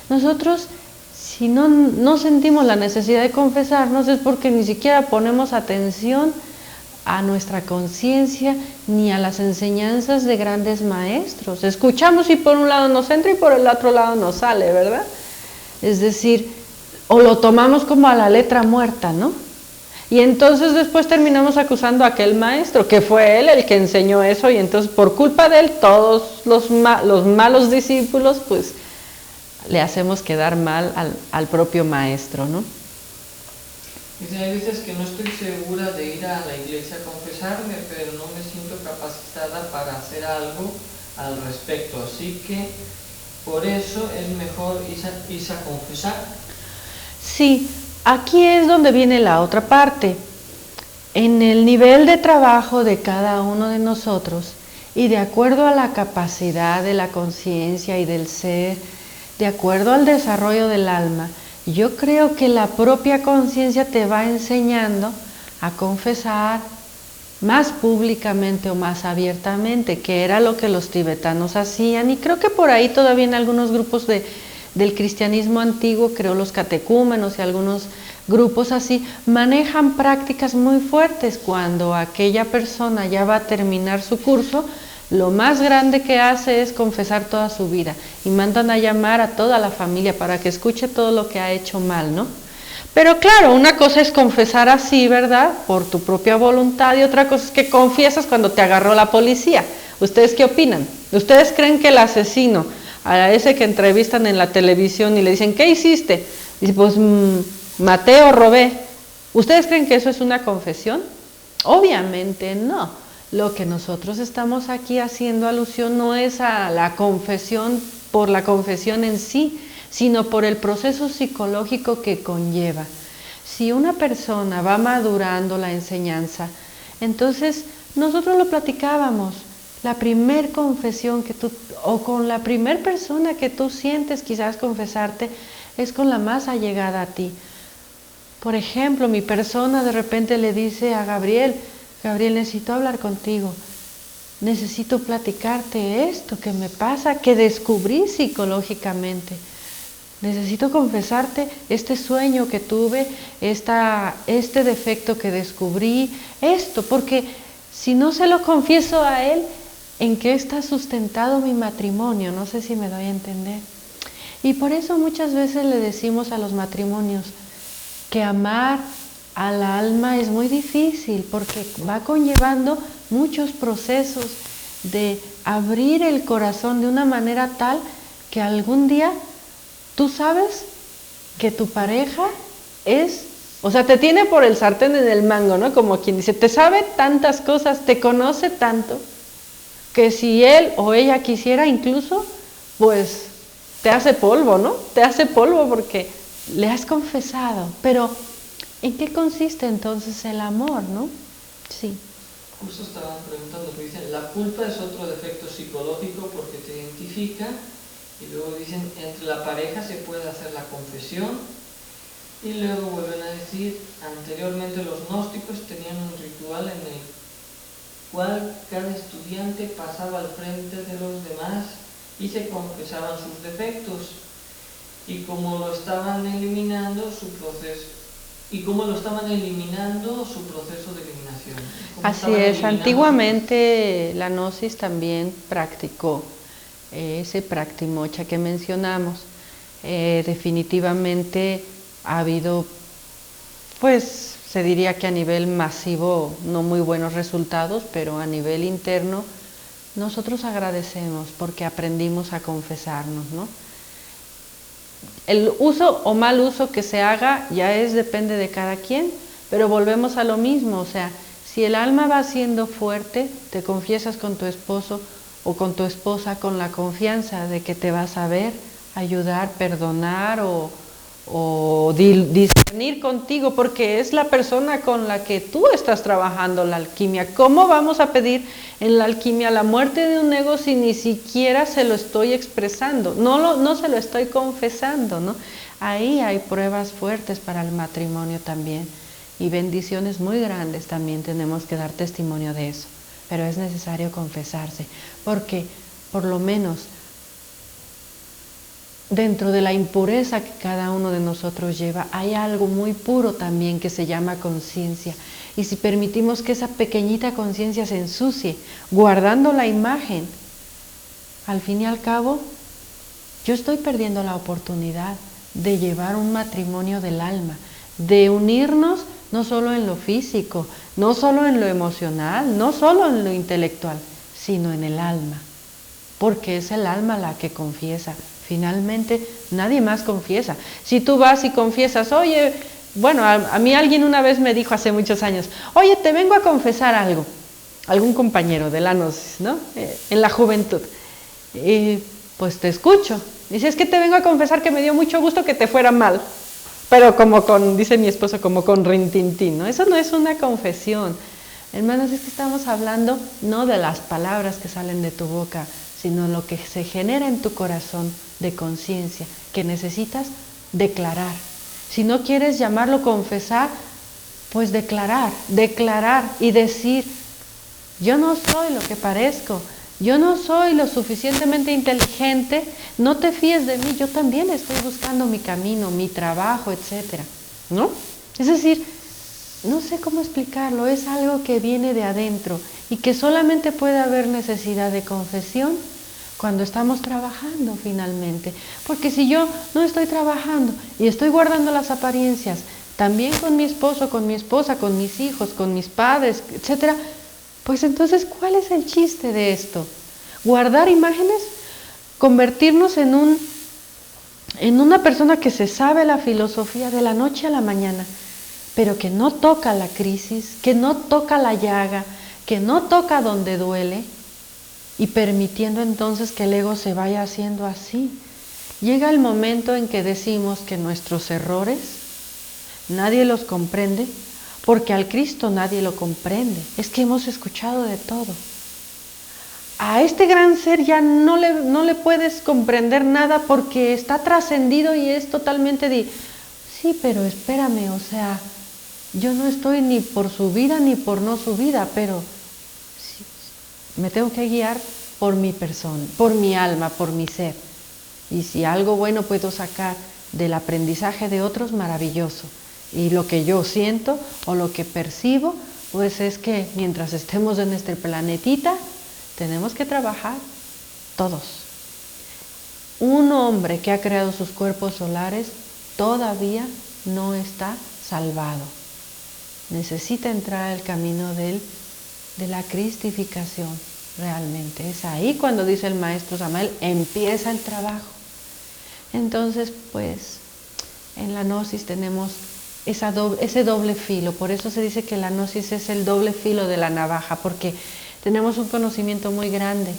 Nosotros, si no sentimos la necesidad de confesarnos, es porque ni siquiera ponemos atención a nuestra conciencia ni a las enseñanzas de grandes maestros. Escuchamos y por un lado nos entra y por el otro lado nos sale, ¿verdad? Es decir, o lo tomamos como a la letra muerta, ¿no? Y entonces después terminamos acusando a aquel maestro, que fue él el que enseñó eso, y entonces por culpa de él todos los malos discípulos, pues le hacemos quedar mal al propio maestro, ¿no? Dice, hay veces que no estoy segura de ir a la iglesia a confesarme, pero no me siento capacitada para hacer algo al respecto, así que por eso es mejor irse a confesar. Sí. Aquí es donde viene la otra parte. En el nivel de trabajo de cada uno de nosotros y de acuerdo a la capacidad de la conciencia y del ser, de acuerdo al desarrollo del alma, yo creo que la propia conciencia te va enseñando a confesar más públicamente o más abiertamente, que era lo que los tibetanos hacían, y creo que por ahí todavía en algunos grupos del cristianismo antiguo, creo los catecúmenos y algunos grupos así, manejan prácticas muy fuertes. Cuando aquella persona ya va a terminar su curso, lo más grande que hace es confesar toda su vida y mandan a llamar a toda la familia para que escuche todo lo que ha hecho mal, ¿no? Pero claro, una cosa es confesar así, ¿verdad? Por tu propia voluntad, y otra cosa es que confiesas cuando te agarró la policía. ¿Ustedes qué opinan? ¿Ustedes creen que el asesino, a ese que entrevistan en la televisión y le dicen, ¿qué hiciste? Dice, pues maté o robé. ¿Ustedes creen que eso es una confesión? Obviamente no. Lo que nosotros estamos aquí haciendo alusión no es a la confesión por la confesión en sí, sino por el proceso psicológico que conlleva. Si una persona va madurando la enseñanza, entonces nosotros lo platicábamos, la primer confesión que tú, o con la primer persona que tú sientes quizás confesarte, es con la más allegada a ti. Por ejemplo, mi persona de repente le dice a Gabriel, Gabriel, necesito hablar contigo, necesito platicarte esto que me pasa, que descubrí psicológicamente. Necesito confesarte este sueño que tuve, este defecto que descubrí, esto, porque si no se lo confieso a él, ¿en qué está sustentado mi matrimonio? No sé si me doy a entender. Y por eso muchas veces le decimos a los matrimonios que amar al alma es muy difícil, porque va conllevando muchos procesos de abrir el corazón de una manera tal que algún día tú sabes que tu pareja es, o sea, te tiene por el sartén en el mango, ¿no? Como quien dice, te sabe tantas cosas, te conoce tanto, que si él o ella quisiera incluso, pues te hace polvo, ¿no? Te hace polvo porque le has confesado. Pero, ¿en qué consiste entonces el amor, no? Sí. Justo estaban preguntando, porque dicen, la culpa es otro defecto psicológico porque te identifica. Y luego dicen, entre la pareja se puede hacer la confesión. Y luego vuelven a decir, anteriormente los gnósticos tenían un ritual en el cual cada estudiante pasaba al frente de los demás y se confesaban sus defectos. Y como lo estaban eliminando, su proceso de eliminación. Así es, antiguamente la gnosis también practicó ese practimocha que mencionamos. Definitivamente ha habido, pues se diría que a nivel masivo no muy buenos resultados, pero a nivel interno nosotros agradecemos porque aprendimos a confesarnos, ¿no? El uso o mal uso que se haga ya depende de cada quien, pero volvemos a lo mismo, o sea, si el alma va siendo fuerte, te confiesas con tu esposo o con tu esposa con la confianza de que te vas a ver, ayudar, perdonar o discernir contigo, porque es la persona con la que tú estás trabajando la alquimia. ¿Cómo vamos a pedir en la alquimia la muerte de un ego si ni siquiera se lo estoy expresando? No se lo estoy confesando, ¿no? Ahí hay pruebas fuertes para el matrimonio también y bendiciones muy grandes también, tenemos que dar testimonio de eso, pero es necesario confesarse, porque por lo menos dentro de la impureza que cada uno de nosotros lleva, hay algo muy puro también que se llama conciencia. Y si permitimos que esa pequeñita conciencia se ensucie, guardando la imagen, al fin y al cabo, yo estoy perdiendo la oportunidad de llevar un matrimonio del alma, de unirnos no solo en lo físico, no solo en lo emocional, no solo en lo intelectual, sino en el alma, porque es el alma la que confiesa. Finalmente, nadie más confiesa. Si tú vas y confiesas, oye, bueno, a mí alguien una vez me dijo hace muchos años, oye, te vengo a confesar algo, algún compañero de la gnosis, ¿no? En la juventud. Y pues te escucho. Dice, es que te vengo a confesar que me dio mucho gusto que te fuera mal. Pero como dice mi esposo, como con rintintín, ¿no? Eso no es una confesión. Hermanos, es que estamos hablando no de las palabras que salen de tu boca, sino lo que se genera en tu corazón de conciencia, que necesitas declarar. Si no quieres llamarlo confesar, pues declarar y decir, yo no soy lo que parezco, yo no soy lo suficientemente inteligente, no te fíes de mí, yo también estoy buscando mi camino, mi trabajo, etcétera, ¿no? Es decir, no sé cómo explicarlo, es algo que viene de adentro y que solamente puede haber necesidad de confesión cuando estamos trabajando finalmente. Porque si yo no estoy trabajando y estoy guardando las apariencias, también con mi esposo, con mi esposa, con mis hijos, con mis padres, etcétera, pues entonces, ¿cuál es el chiste de esto? ¿Guardar imágenes? ¿Convertirnos en una persona que se sabe la filosofía de la noche a la mañana, pero que no toca la crisis, que no toca la llaga, que no toca donde duele, y permitiendo entonces que el ego se vaya haciendo así? Llega el momento en que decimos que nuestros errores nadie los comprende porque al Cristo nadie lo comprende. Es que hemos escuchado de todo. A este gran ser ya no le puedes comprender nada porque está trascendido y es totalmente sí, pero espérame, o sea, yo no estoy ni por su vida ni por no su vida, pero sí, me tengo que guiar por mi persona, por mi alma, por mi ser. Y si algo bueno puedo sacar del aprendizaje de otros, maravilloso. Y lo que yo siento o lo que percibo, pues es que mientras estemos en este planetita, tenemos que trabajar todos. Un hombre que ha creado sus cuerpos solares todavía no está salvado. Necesita entrar al camino de la cristificación realmente. Es ahí cuando dice el maestro Samael, empieza el trabajo. Entonces, pues, en la gnosis tenemos ese doble filo. Por eso se dice que la gnosis es el doble filo de la navaja, porque tenemos un conocimiento muy grande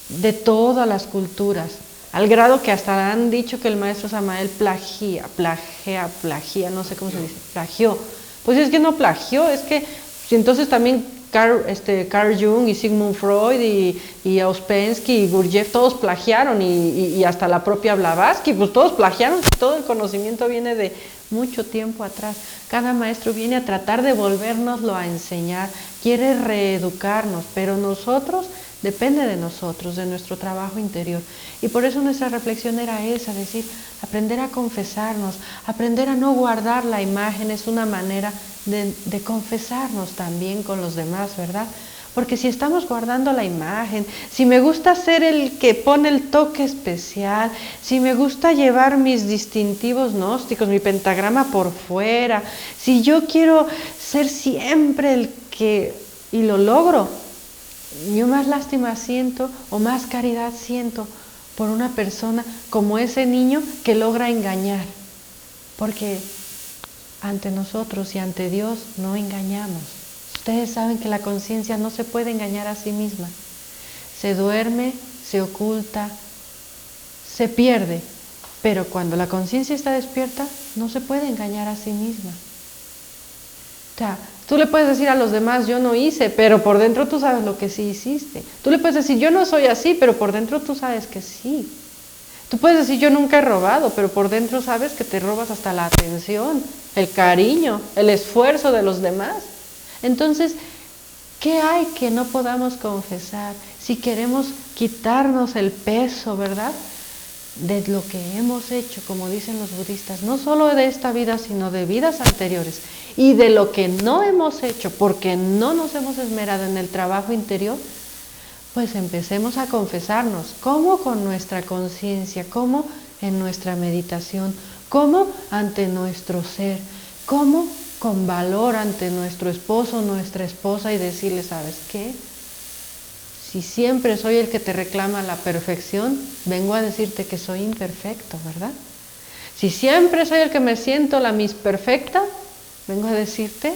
de todas las culturas, al grado que hasta han dicho que el maestro Samael plagia, no sé cómo se dice, plagió. Pues es que no plagió, es que entonces también Carl Jung y Sigmund Freud y Ouspensky y Gurdjieff todos plagiaron y hasta la propia Blavatsky, pues todos plagiaron, todo el conocimiento viene de mucho tiempo atrás. Cada maestro viene a tratar de volvérnoslo a enseñar, quiere reeducarnos, pero nosotros, depende de nosotros, de nuestro trabajo interior. Y por eso nuestra reflexión era esa, decir, aprender a confesarnos, aprender a no guardar la imagen, es una manera de confesarnos también con los demás, ¿verdad? Porque si estamos guardando la imagen, si me gusta ser el que pone el toque especial, si me gusta llevar mis distintivos gnósticos, mi pentagrama por fuera, si yo quiero ser siempre el que, y lo logro, yo más lástima siento o más caridad siento por una persona como ese niño que logra engañar, porque ante nosotros y ante Dios no engañamos. Ustedes saben que la conciencia no se puede engañar a sí misma. Se duerme, se oculta, se pierde, pero cuando la conciencia está despierta, no se puede engañar a sí misma. O sea, tú le puedes decir a los demás, yo no hice, pero por dentro tú sabes lo que sí hiciste. Tú le puedes decir, yo no soy así, pero por dentro tú sabes que sí. Tú puedes decir, yo nunca he robado, pero por dentro sabes que te robas hasta la atención, el cariño, el esfuerzo de los demás. Entonces, ¿qué hay que no podamos confesar? Si queremos quitarnos el peso, ¿verdad?, de lo que hemos hecho, como dicen los budistas, no solo de esta vida, sino de vidas anteriores, y de lo que no hemos hecho, porque no nos hemos esmerado en el trabajo interior, pues empecemos a confesarnos, ¿cómo? Con nuestra conciencia, ¿cómo? En nuestra meditación, ¿cómo? Ante nuestro ser, ¿cómo? Con valor ante nuestro esposo, nuestra esposa, y decirle, ¿sabes qué? Si siempre soy el que te reclama la perfección, vengo a decirte que soy imperfecto, ¿verdad? Si siempre soy el que me siento la Miss Perfecta, vengo a decirte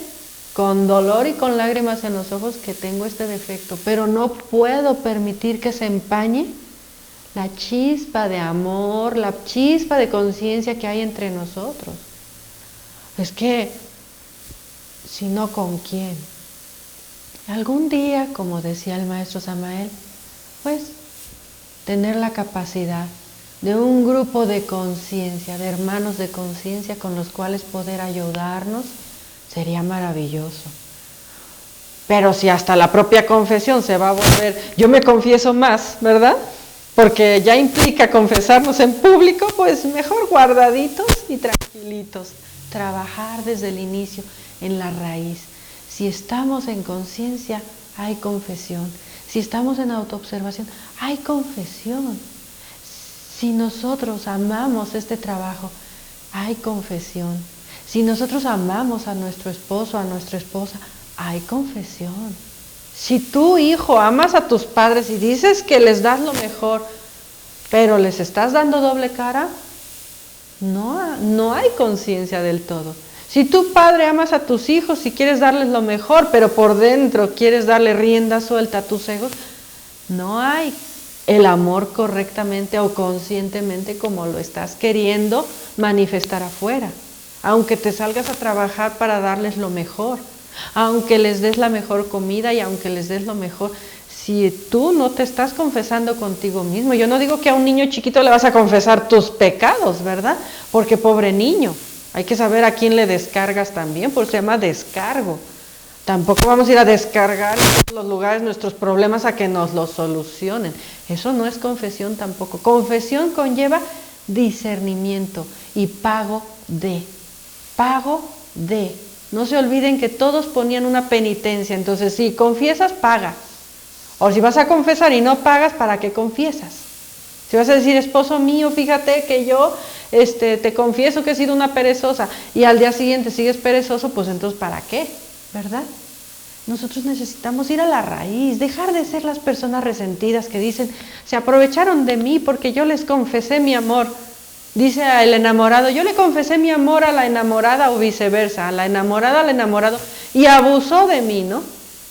con dolor y con lágrimas en los ojos que tengo este defecto, pero no puedo permitir que se empañe la chispa de amor, la chispa de conciencia que hay entre nosotros. Es que, si no, ¿con quién? Algún día, como decía el maestro Samael, pues tener la capacidad de un grupo de conciencia, de hermanos de conciencia con los cuales poder ayudarnos, sería maravilloso. Pero si hasta la propia confesión se va a volver, yo me confieso más, ¿verdad? Porque ya implica confesarnos en público, pues mejor guardaditos y tranquilitos. Trabajar desde el inicio en la raíz. Si estamos en conciencia, hay confesión. Si estamos en autoobservación, hay confesión. Si nosotros amamos este trabajo, hay confesión. Si nosotros amamos a nuestro esposo, a nuestra esposa, hay confesión. Si tú, hijo, amas a tus padres y dices que les das lo mejor, pero les estás dando doble cara, no hay conciencia del todo. Si tú, padre, amas a tus hijos y quieres darles lo mejor, pero por dentro quieres darle rienda suelta a tus egos, no hay el amor correctamente o conscientemente como lo estás queriendo manifestar afuera. Aunque te salgas a trabajar para darles lo mejor, Aunque les des la mejor comida y aunque les des lo mejor, si tú no te estás confesando contigo mismo, yo no digo que a un niño chiquito le vas a confesar tus pecados, ¿verdad? Porque pobre niño, hay que saber a quién le descargas también, porque se llama descargo. Tampoco vamos a ir a descargar en todos los lugares nuestros problemas a que nos los solucionen. Eso no es confesión tampoco. Confesión conlleva discernimiento y pago de. No se olviden que todos ponían una penitencia. Entonces, si confiesas, paga. O si vas a confesar y no pagas, ¿para qué confiesas? Si vas a decir, esposo mío, fíjate que yo te confieso que he sido una perezosa, y al día siguiente sigues perezoso, pues entonces ¿para qué? ¿Verdad? Nosotros necesitamos ir a la raíz, dejar de ser las personas resentidas que dicen, se aprovecharon de mí porque yo les confesé mi amor. Dice el enamorado, yo le confesé mi amor a la enamorada o viceversa, a la enamorada al enamorado, y abusó de mí, ¿no?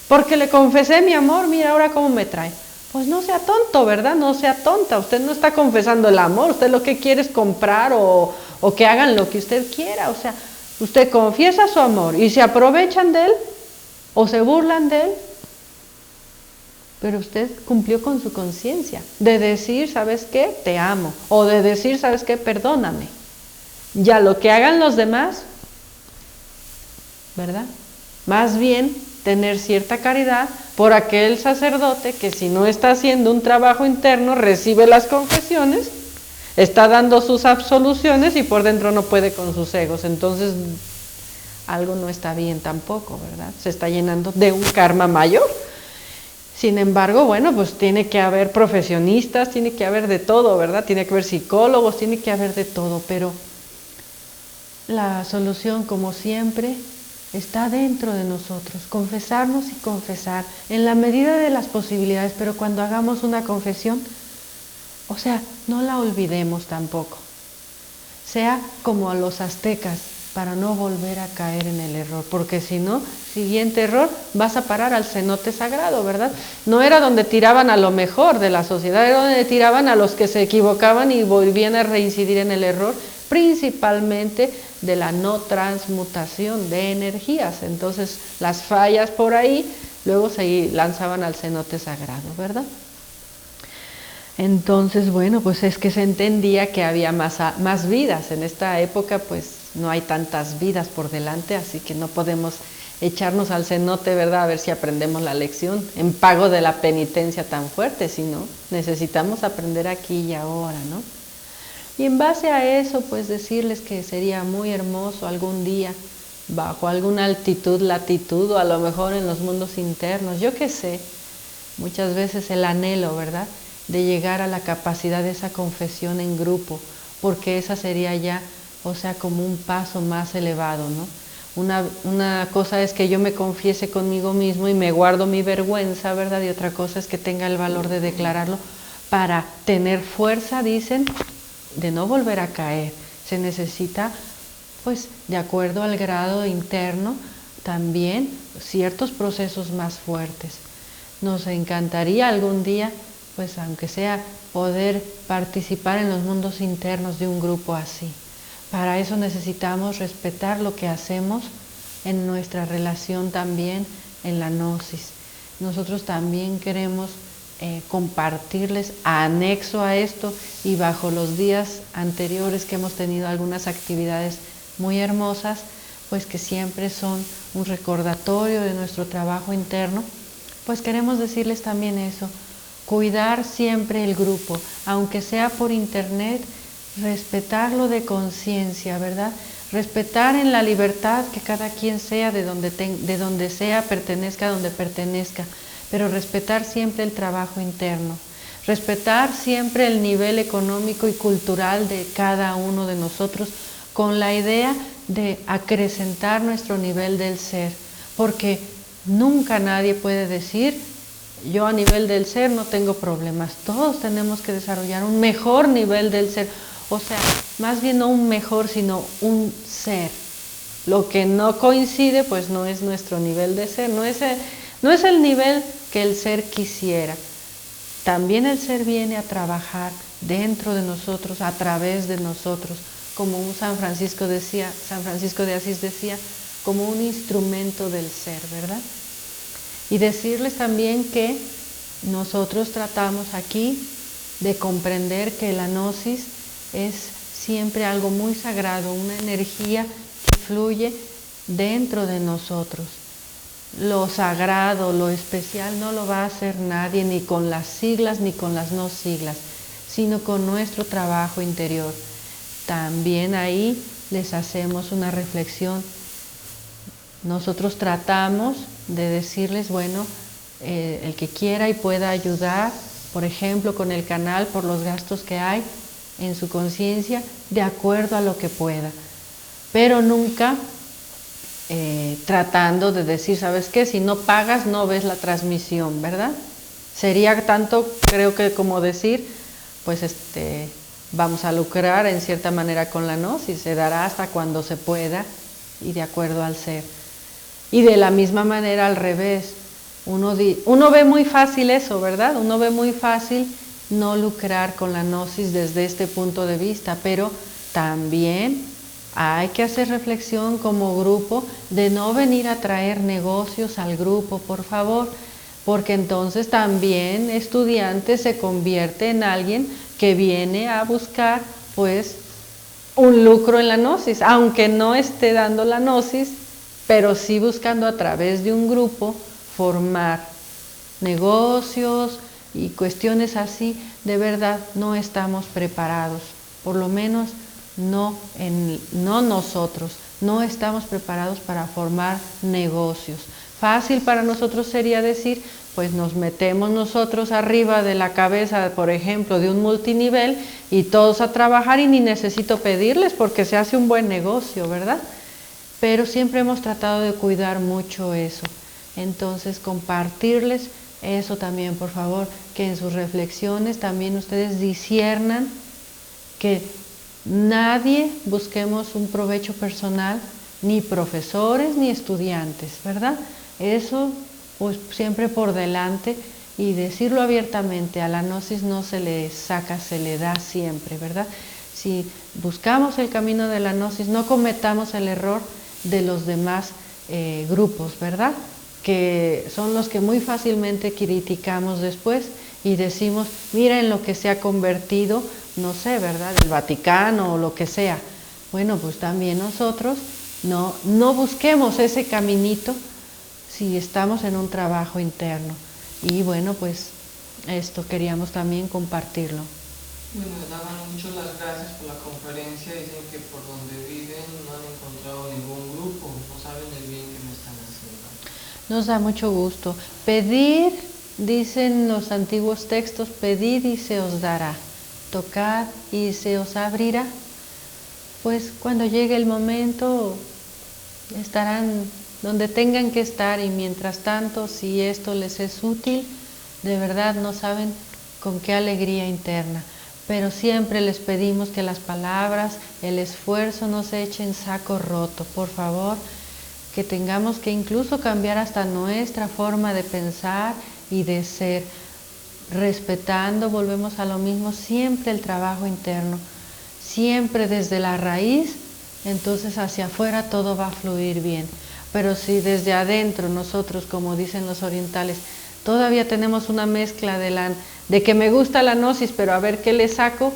Porque le confesé mi amor, mira ahora cómo me trae. Pues no sea tonto, ¿verdad? No sea tonta, usted no está confesando el amor, usted lo que quiere es comprar o que hagan lo que usted quiera, o sea, usted confiesa su amor y se aprovechan de él o se burlan de él, pero usted cumplió con su conciencia de decir, ¿sabes qué? Te amo, o de decir, ¿sabes qué? Perdóname. Ya lo que hagan los demás, ¿verdad? Más bien tener cierta caridad por aquel sacerdote que si no está haciendo un trabajo interno, recibe las confesiones, está dando sus absoluciones y por dentro no puede con sus egos. Entonces, algo no está bien tampoco, ¿verdad? Se está llenando de un karma mayor. Sin embargo, bueno, pues tiene que haber profesionistas, tiene que haber de todo, ¿verdad? Tiene que haber psicólogos, tiene que haber de todo, pero la solución, como siempre, está dentro de nosotros, confesarnos y confesar en la medida de las posibilidades, pero cuando hagamos una confesión, o sea, no la olvidemos tampoco. Sea como a los aztecas, para no volver a caer en el error, porque si no, siguiente error, vas a parar al cenote sagrado, ¿verdad? No era donde tiraban a lo mejor de la sociedad, era donde tiraban a los que se equivocaban y volvían a reincidir en el error, principalmente de la no transmutación de energías. Entonces, las fallas por ahí, luego se lanzaban al cenote sagrado, ¿verdad? Entonces, bueno, pues es que se entendía que había más vidas. En esta época, pues no hay tantas vidas por delante, así que no podemos echarnos al cenote, ¿verdad? A ver si aprendemos la lección en pago de la penitencia tan fuerte, sino necesitamos aprender aquí y ahora, ¿no? Y en base a eso, pues decirles que sería muy hermoso algún día, bajo alguna altitud, latitud, o a lo mejor en los mundos internos, yo qué sé, muchas veces el anhelo, ¿verdad?, de llegar a la capacidad de esa confesión en grupo, porque esa sería ya, o sea, como un paso más elevado, ¿no? Una cosa es que yo me confiese conmigo mismo y me guardo mi vergüenza, ¿verdad? Y otra cosa es que tenga el valor de declararlo para tener fuerza, dicen, de no volver a caer. Se necesita, pues, de acuerdo al grado interno, también ciertos procesos más fuertes. Nos encantaría algún día, pues, aunque sea, poder participar en los mundos internos de un grupo así. Para eso necesitamos respetar lo que hacemos en nuestra relación también en la gnosis. Nosotros también queremos compartirles anexo a esto y bajo los días anteriores que hemos tenido algunas actividades muy hermosas, pues que siempre son un recordatorio de nuestro trabajo interno, pues queremos decirles también eso, cuidar siempre el grupo, aunque sea por internet, respetarlo de conciencia, ¿verdad? Respetar en la libertad que cada quien sea de donde sea, pertenezca a donde pertenezca, pero respetar siempre el trabajo interno, respetar siempre el nivel económico y cultural de cada uno de nosotros con la idea de acrecentar nuestro nivel del ser, porque nunca nadie puede decir yo a nivel del ser no tengo problemas, todos tenemos que desarrollar un mejor nivel del ser, o sea, más bien no un mejor, sino un ser. Lo que no coincide, pues no es nuestro nivel de ser, no es el nivel que el ser quisiera. También el ser viene a trabajar dentro de nosotros, a través de nosotros, como un San Francisco de Asís decía, como un instrumento del ser, ¿verdad? Y decirles también que nosotros tratamos aquí de comprender que la gnosis es siempre algo muy sagrado, una energía que fluye dentro de nosotros. Lo sagrado, lo especial no lo va a hacer nadie, ni con las siglas ni con las no siglas, sino con nuestro trabajo interior. También ahí les hacemos una reflexión. Nosotros tratamos de decirles, bueno, el que quiera y pueda ayudar, por ejemplo, con el canal, por los gastos que hay en su conciencia, de acuerdo a lo que pueda. Pero nunca tratando de decir, ¿sabes qué? Si no pagas, no ves la transmisión, ¿verdad? Sería tanto, creo que como decir, pues vamos a lucrar en cierta manera con la gnosis, se dará hasta cuando se pueda y de acuerdo al ser. Y de la misma manera al revés, uno ve muy fácil eso, ¿verdad? Uno ve muy fácil no lucrar con la gnosis desde este punto de vista, pero también hay que hacer reflexión como grupo de no venir a traer negocios al grupo, por favor, porque entonces también estudiante se convierte en alguien que viene a buscar pues un lucro en la gnosis, aunque no esté dando la gnosis, pero sí buscando a través de un grupo formar negocios y cuestiones así. De verdad no estamos preparados, por lo menos no nosotros, no estamos preparados para formar negocios. Fácil para nosotros sería decir, pues nos metemos nosotros arriba de la cabeza, por ejemplo, de un multinivel y todos a trabajar y ni necesito pedirles porque se hace un buen negocio, ¿verdad? Pero siempre hemos tratado de cuidar mucho eso. Entonces, compartirles eso también, por favor, que en sus reflexiones también ustedes disciernan que nadie busquemos un provecho personal, ni profesores ni estudiantes, ¿verdad? Eso pues siempre por delante y decirlo abiertamente, a la gnosis no se le saca, se le da siempre, ¿verdad? Si buscamos el camino de la gnosis, no cometamos el error de los demás grupos, ¿verdad? Que son los que muy fácilmente criticamos después y decimos, mira en lo que se ha convertido, no sé, ¿verdad? El Vaticano o lo que sea. Bueno, pues también nosotros no busquemos ese caminito si estamos en un trabajo interno. Y bueno, pues esto queríamos también compartirlo. Bueno, daban mucho las gracias por la conferencia, dicen que por donde viven no han encontrado ningún grupo, no saben el bien que me están haciendo. Nos da mucho gusto. Pedir, dicen los antiguos textos, pedid y se os dará, tocad y se os abrirá. Pues cuando llegue el momento estarán donde tengan que estar y mientras tanto, si esto les es útil, de verdad no saben con qué alegría interna. Pero siempre les pedimos que las palabras, el esfuerzo no se echen saco roto, por favor, que tengamos que incluso cambiar hasta nuestra forma de pensar y de ser, respetando, volvemos a lo mismo, siempre el trabajo interno, siempre desde la raíz, entonces hacia afuera todo va a fluir bien. Pero si desde adentro nosotros, como dicen los orientales, todavía tenemos una mezcla de que me gusta la gnosis, pero a ver qué le saco,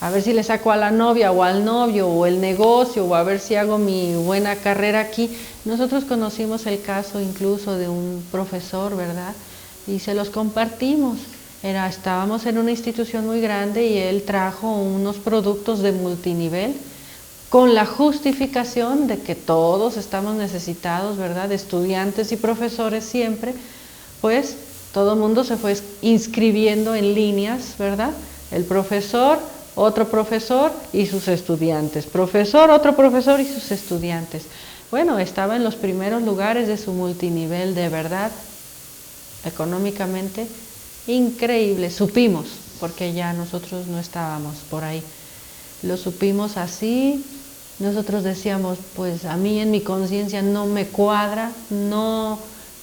a ver si le saco a la novia o al novio o el negocio o a ver si hago mi buena carrera aquí. Nosotros conocimos el caso incluso de un profesor, ¿verdad? Y se los compartimos. Estábamos en una institución muy grande y él trajo unos productos de multinivel con la justificación de que todos estamos necesitados, ¿verdad? De estudiantes y profesores siempre, pues todo el mundo se fue inscribiendo en líneas, ¿verdad? El profesor, otro profesor y sus estudiantes. Profesor, otro profesor y sus estudiantes. Bueno, estaba en los primeros lugares de su multinivel, de verdad, económicamente increíble. Supimos, porque ya nosotros no estábamos por ahí. Lo supimos así. Nosotros decíamos, pues a mí en mi conciencia no me cuadra, no,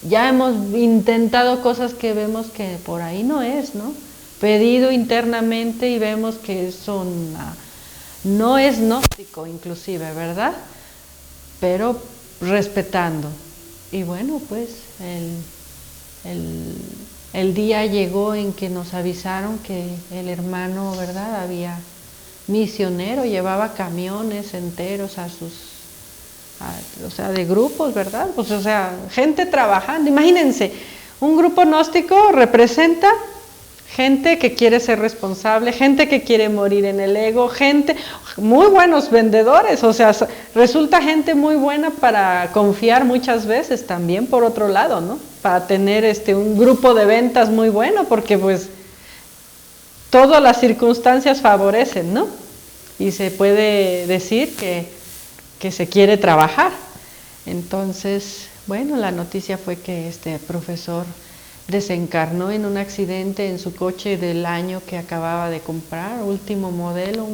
ya hemos intentado cosas que vemos que por ahí no es, ¿no? Pedido internamente y vemos que eso no es gnóstico inclusive, ¿verdad? Pero respetando. Y bueno, pues el día llegó en que nos avisaron que el hermano, ¿verdad?, había misionero, llevaba camiones enteros o sea, de grupos, ¿verdad? Pues, o sea, gente trabajando. Imagínense, un grupo gnóstico representa gente que quiere ser responsable, gente que quiere morir en el ego, gente, muy buenos vendedores, o sea, resulta gente muy buena para confiar muchas veces también, por otro lado, ¿no? Para tener un grupo de ventas muy bueno, porque pues todas las circunstancias favorecen, ¿no? Y se puede decir que se quiere trabajar. Entonces, bueno, la noticia fue que este profesor desencarnó en un accidente en su coche del año que acababa de comprar, último modelo,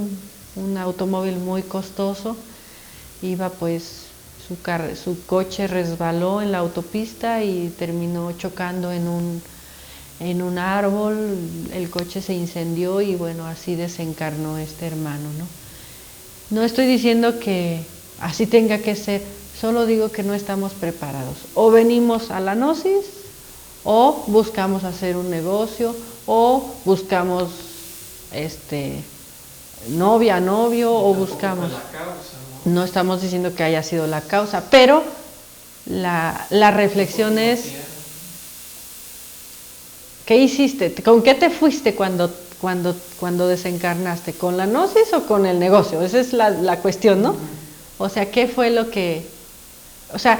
un automóvil muy costoso. Iba pues, su coche resbaló en la autopista y terminó chocando en un árbol, el coche se incendió y bueno, así desencarnó este hermano, ¿no? No estoy diciendo que así tenga que ser, solo digo que no estamos preparados. O venimos a la gnosis, o buscamos hacer un negocio, o buscamos novia, novio, o buscamos... No estamos diciendo que haya sido la causa, pero la reflexión es, ¿qué hiciste? ¿Con qué te fuiste cuando desencarnaste? ¿Con la gnosis o con el negocio? Esa es la cuestión, ¿no? O sea, ¿qué fue lo que... O sea,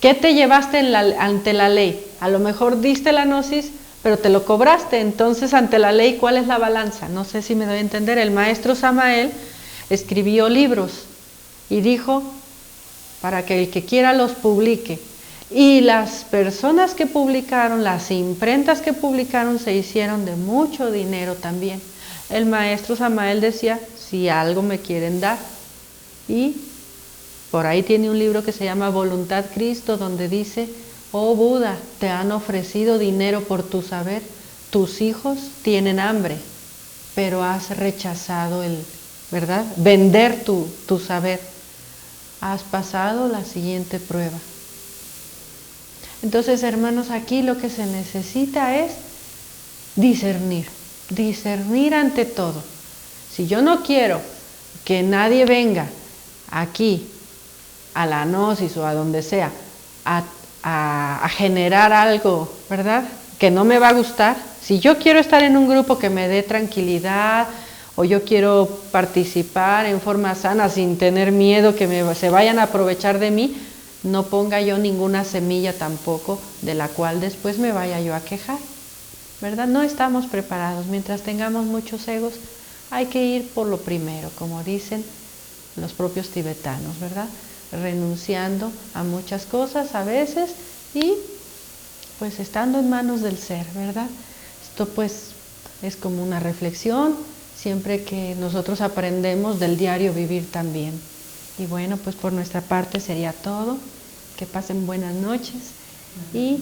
¿qué te llevaste ante la ley? A lo mejor diste la gnosis, pero te lo cobraste. Entonces, ante la ley, ¿cuál es la balanza? No sé si me doy a entender. El maestro Samael escribió libros y dijo, para que el que quiera los publique. Y las personas que publicaron, las imprentas que publicaron, se hicieron de mucho dinero también. El maestro Samael decía, si algo me quieren dar. Y por ahí tiene un libro que se llama Voluntad Cristo, donde dice, oh Buda, te han ofrecido dinero por tu saber, tus hijos tienen hambre, pero has rechazado ¿verdad?, vender tu saber. Has pasado la siguiente prueba. Entonces, hermanos, aquí lo que se necesita es discernir ante todo. Si yo no quiero que nadie venga aquí a la gnosis o a donde sea a generar algo, ¿verdad?, que no me va a gustar, si yo quiero estar en un grupo que me dé tranquilidad, o yo quiero participar en forma sana sin tener miedo que se vayan a aprovechar de mí, no ponga yo ninguna semilla tampoco de la cual después me vaya yo a quejar, ¿verdad? No estamos preparados. Mientras tengamos muchos egos, hay que ir por lo primero, como dicen los propios tibetanos, ¿verdad? Renunciando a muchas cosas a veces y pues estando en manos del ser, ¿verdad? Esto pues es como una reflexión, siempre que nosotros aprendemos del diario vivir también. Y bueno, pues por nuestra parte sería todo. Que pasen buenas noches y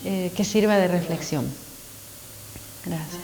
que sirva de reflexión. Gracias.